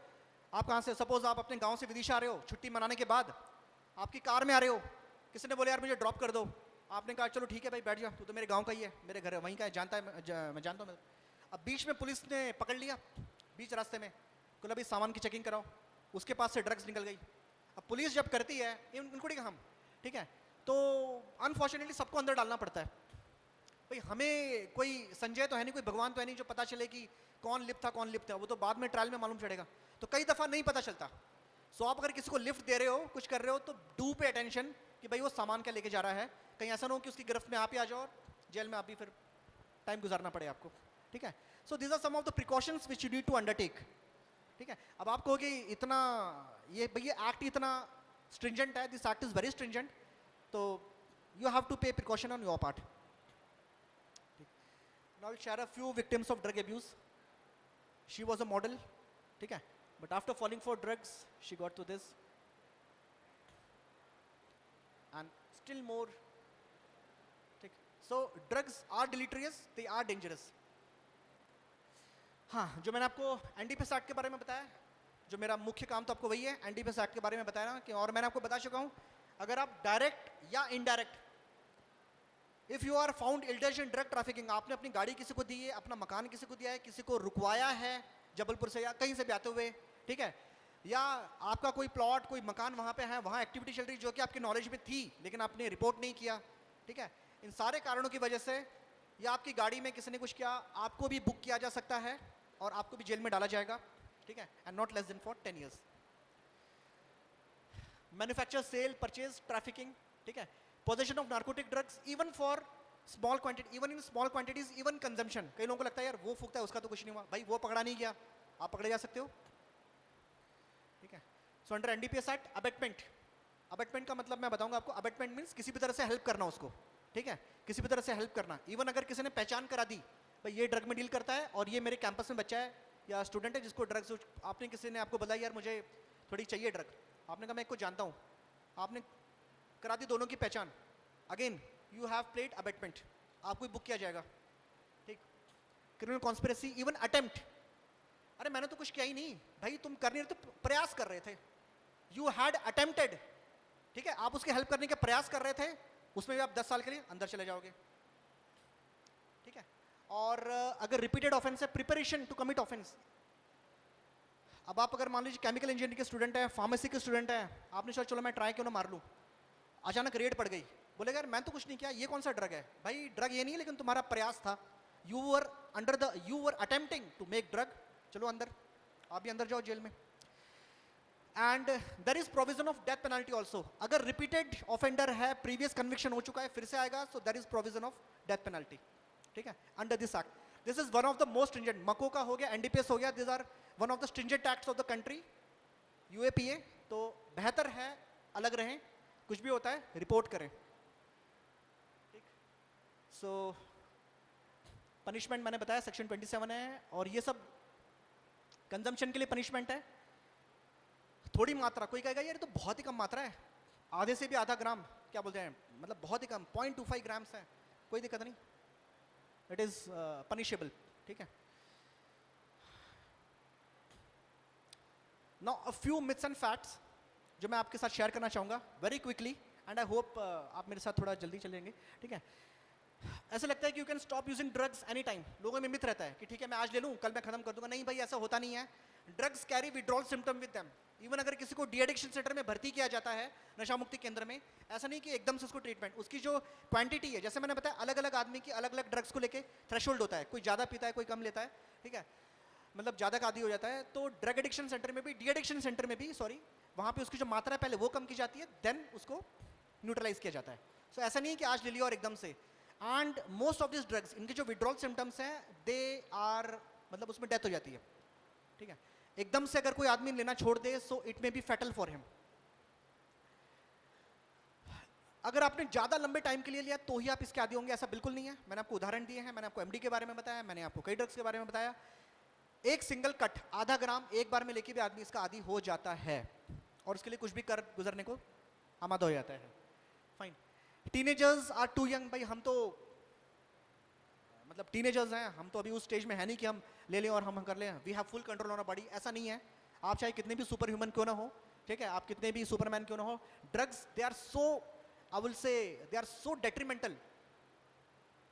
आप कहाँ से, सपोज आप अपने गाँव से विदिशा आ रहे हो, छुट्टी मनाने के बाद आपकी कार में आ रहे हो, किसी ने बोला यार मुझे ड्रॉप कर दो. आपने कहा चलो ठीक है भाई बैठ जा, तू तो मेरे गांव का ही है, मेरे घर वहीं का है, जानता है, मैं जानता हूँ. अब बीच में पुलिस ने पकड़ लिया, बीच रास्ते में, बोला भाई सामान की चेकिंग कराओ, उसके पास से ड्रग्स निकल गई. अब पुलिस जब करती है, इंक्लूडिंग हम, ठीक है, तो अनफॉर्चुनेटली सबको अंदर डालना पड़ता है. भाई हमें कोई संजय तो है नहीं, कोई भगवान तो है नहीं जो पता चले कि कौन लिप्त था कौन लिप्त था, वो तो बाद में ट्रायल में मालूम चलेगा. तो कई दफ़ा नहीं पता चलता. सो आप अगर किसी को लिफ्ट दे रहे हो, कुछ कर रहे हो, तो डू पे अटेंशन कि भाई वो सामान क्या लेके जा रहा है. कहीं ऐसा ना हो कि उसकी गिरफ्त में आप ही आ जाओ और जेल में आप भी फिर टाइम गुजारना पड़े आपको, ठीक है. So this are some of the precautions which you need to undertake, ठीक है. अब आप कहोगे इतना ये भाई एक्ट इतना स्ट्रिंजेंट है, this act is very stringent, तो यू हैव टू पे precaution on your part. Now will share a few victims of drug abuse. She was a model, ठीक है, but after falling for drugs she got to this, and still more, ठीक. so drugs are deleterious, they are dangerous. हाँ, जो मैंने आपको NDPS act के बारे में बताया, जो मेरा मुख्य काम तो आपको वही है, एनडीपीएस एक्ट के बारे में बताया ना कि, और मैंने आपको बता चुका हूँ, अगर आप डायरेक्ट या indirect, if you are found indulge in drug trafficking, आपने अपनी गाड़ी किसी को दी है, अपना मकान किसी को दिया है, किसी को रुकवाया है जबलपुर से या कहीं से भी आते हुए, ठीक है, या आपका कोई प्लॉट कोई मकान वहाँ पे है, वहाँ एक्टिविटी चल रही जो कि आपकी नॉलेज में थी लेकिन आपने रिपोर्ट नहीं किया, ठीक है, इन सारे कारणों की वजह से, या आपकी गाड़ी में किसी ने कुछ किया, आपको भी बुक किया जा सकता है और आपको भी जेल में डाला जाएगा, ठीक है, and not less than for 10 years. Manufacture, sale, purchase, trafficking, ठीक है, possession of narcotic drugs even for small quantity, even in small quantities, even consumption. कई लोगों को लगता है यार वो फूकता है उसका तो कुछ नहीं हुआ, भाई वो पकड़ा नहीं गया, आप पकड़े जा सकते हो, ठीक है. So under NDPS act abetment, abetment का मतलब मैं बताऊंगा आपको, अबेटमेंट मीन्स किसी भी तरह से हेल्प करना उसको, ठीक है, किसी भी तरह से हेल्प करना। इवन अगर किसी ने पहचान करा दी भाई ये ड्रग में डील करता है और ये मेरे कैंपस में बच्चा है या स्टूडेंट है जिसको ड्रग्स, आपने किसी ने आपको बताया यार मुझे थोड़ी चाहिए ड्रग, आपने कहा मैं इसको जानता हूँ, आपने करा दी दोनों की पहचान, again you have played abetment, आपको बुक किया जाएगा, ठीक। क्रिमिनल कॉन्स्पिरेसी, इवन अटेम्प्ट, अरे मैंने तो कुछ किया ही नहीं भाई, तुम कर नहीं रहे तो प्रयास कर रहे थे, यू हैड अटेम्प्टेड, ठीक है, आप उसकी हेल्प करने के प्रयास कर रहे थे, उसमें भी आप 10 साल के लिए अंदर चले जाओगे, ठीक है। और अगर रिपीटेड ऑफेंस है, प्रिपरेशन टू कमिट ऑफेंस, अब आप अगर मान लीजिए केमिकल इंजीनियरिंग के स्टूडेंट है, फार्मेसी के स्टूडेंट है, आपने सोचा चलो मैं ट्राई क्यों ना मार लूँ, अचानक रेड पड़ गई, बोलेगा यार मैं तो कुछ नहीं किया, ये कौन सा ड्रग है, भाई ड्रग ये नहीं है लेकिन तुम्हारा प्रयास था, you were attempting to make drug, चलो अंदर, आप भी अंदर जाओ जेल में। And there is provision of death penalty also, अगर रिपीटेड ऑफेंडर है, प्रीवियस कन्विक्शन हो चुका है, फिर से आएगा, so there is provision of death penalty, ठीक है, under this act. This is one of the most stringent, मको का हो गया, एनडीपीएस हो गया, this are one of the stringent acts of the country, UAPA, तो बेहतर है अलग रहें, कुछ भी होता है रिपोर्ट करें, ठीक। सो पनिशमेंट मैंने बताया सेक्शन 27 है, और ये सब कंजम्पशन के लिए पनिशमेंट है, थोड़ी मात्रा, कोई कहेगा यार ये तो बहुत ही कम मात्रा है, आधे से भी आधा ग्राम, क्या बोलते हैं, मतलब बहुत ही कम, 0.25 ग्राम्स है, कोई दिक्कत नहीं, इट इज पनिशेबल, ठीक है। Now a few myths and facts जो मैं आपके साथ शेयर करना चाहूँगा very quickly, and I hope आप मेरे साथ थोड़ा जल्दी चलेंगे, ठीक है। ऐसा लगता है कि you can stop using drugs any time, लोगों में मिथ रहता है कि ठीक है मैं आज ले लूँ कल मैं खत्म कर दूंगा, नहीं भाई ऐसा होता नहीं है, drugs carry withdrawal symptom with them, even अगर किसी को डी एडिक्शन सेंटर में भर्ती किया जाता है, नशा मुक्ति केंद्र में, ऐसा नहीं कि एकदम से उसको ट्रीटमेंट, उसकी जो क्वांटिटी है, जैसे मैंने बताया अलग अलग आदमी की अलग अलग ड्रग्स को लेके थ्रेशोल्ड होता है, कोई ज़्यादा पीता है कोई कम लेता है, ठीक है, मतलब ज़्यादा का आदी हो जाता है, तो ड्रग एडिक्शन सेंटर में भी, डी एडिक्शन सेंटर में भी सॉरी, वहाँ पे उसकी जो मात्रा है पहले वो कम की जाती है, देन उसको न्यूट्रलाइज किया जाता है। सो ऐसा नहीं है कि आज ले लिया और एकदम से, and most of this drugs, इनके जो विड्रॉल सिम्टम्स हैं दे आर, मतलब उसमें डेथ हो जाती है, ठीक है, एकदम से अगर कोई आदमी लेना छोड़ दे so it may be fatal for him. अगर आपने ज़्यादा लंबे टाइम के लिए लिया तो ही आप इसके आदी होंगे, ऐसा बिल्कुल नहीं है, मैंने आपको उदाहरण दिए हैं, मैंने आपको एमडी के बारे में बताया, मैंने आपको कई ड्रग्स के बारे में बताया, एक सिंगल कट आधा ग्राम एक बार में लेके भी आदमी इसका आदी हो जाता है, और उसके लिए कुछ भी कर गुजरने को आमादा हो जाता है, fine. Teenagers are too young, भाई हम तो मतलब टीनेजर्स हैं, हम तो अभी उस स्टेज में है नहीं कि हम ले लें और हम कर लें, we have full control on our body, ऐसा नहीं है, आप चाहे कितने भी सुपर ह्यूमन क्यों ना हो, ठीक है, आप कितने भी सुपरमैन क्यों ना हो, drugs they are so, I will say they are so detrimental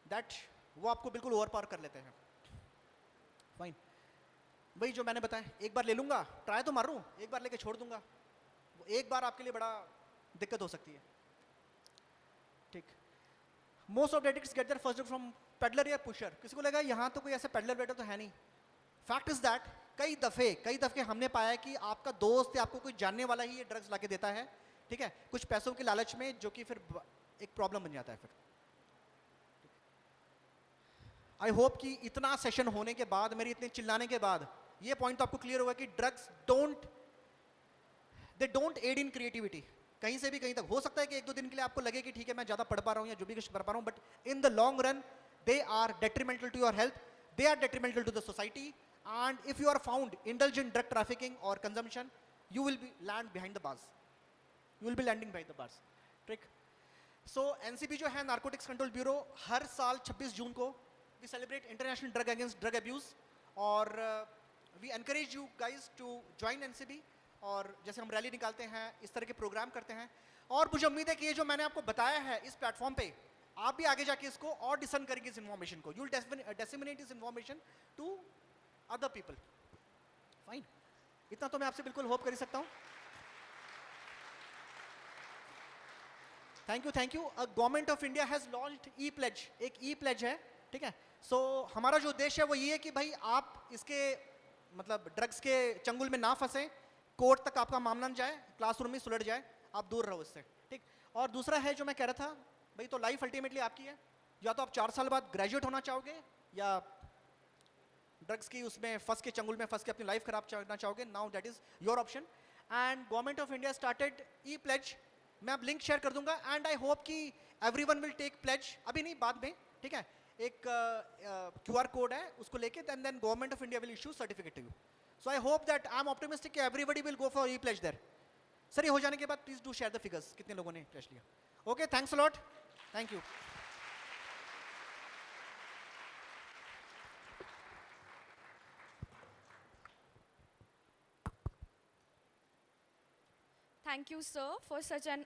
that वो आपको बिल्कुल ओवर पावर कर लेते हैं, फाइन। वही जो मैंने बताया, एक बार ले लूंगा, ट्राई तो मारूं, एक बार लेके छोड़ दूंगा, एक बार आपके लिए बड़ा दिक्कत हो सकती है, ठीक। Most of the addicts get there first from peddler या पुशर, किसी को लगा यहाँ तो कोई ऐसे पेडलर बेटर तो है नहीं, फैक्ट इज दैट कई दफे हमने पाया है कि आपका दोस्त या आपको कोई जानने वाला ही ये ड्रग्स लाके देता है, ठीक है, कुछ पैसों के लालच में, जो कि फिर एक प्रॉब्लम बन जाता है फिर। आई होप कि इतना सेशन होने के बाद, मेरी इतने चिल्लाने के बाद, ये पॉइंट तो आपको क्लियर होगा कि drugs they don't add in creativity, कहीं से भी कहीं तक। हो सकता है कि एक दो दिन के लिए आपको लगे कि ठीक है मैं ज़्यादा पढ़ पा रहा हूँ या जो भी कुछ कर पा रहा हूँ, but in the long run they are detrimental to your health, they are detrimental to the society, and if you are found indulge in drug trafficking और consumption, you will be land behind the bars, you will be landing behind the bars, ठीक। So NCB जो है, narcotics control bureau, हर साल 26 जून को we celebrate international drug against drug abuse, और we encourage you guys to join NCB, और जैसे हम रैली निकालते हैं इस तरह के प्रोग्राम करते हैं, और मुझे उम्मीद है कि ये जो मैंने आपको बताया है इस प्लेटफॉर्म पे, आप भी आगे जाके इसको और डिसन करेंगे इस इन्फॉर्मेशन को, you will disseminate this information to other people, fine. इतना तो मैं आपसे बिल्कुल होप कर ही सकता हूँ। Thank you. Government of India has launched e pledge, एक ई प्लेज है, ठीक है। सो हमारा जो उद्देश्य है वो ये है कि भाई आप इसके मतलब ड्रग्स के चंगुल में ना फंसे, कोर्ट तक आपका मामला न जाए, क्लासरूम में सुलझ जाए, आप दूर रहो इससे, ठीक। और दूसरा है जो मैं कह रहा था, भाई तो लाइफ अल्टीमेटली आपकी है, या तो आप 4 साल बाद ग्रेजुएट होना चाहोगे, या ड्रग्स की उसमें फंस के चंगुल में फंस के अपनी लाइफ खराब करना चाहोगे, now that is your option. And government of India started e pledge. मैं अब लिंक शेयर कर दूंगा एंड आई होप कि एवरीवन विल टेक प्लेज. अभी नहीं, बाद में, ठीक है. एक QR कोड है, उसको लेके then government of India will issue certificate to you. So I hope that I am optimistic कि everybody will go for e pledge there. Sir ये हो जाने के बाद please do share the figures, कितने लोगों ने प्लेज लिया. Okay, thanks a lot. Thank you. Thank you, sir, for such an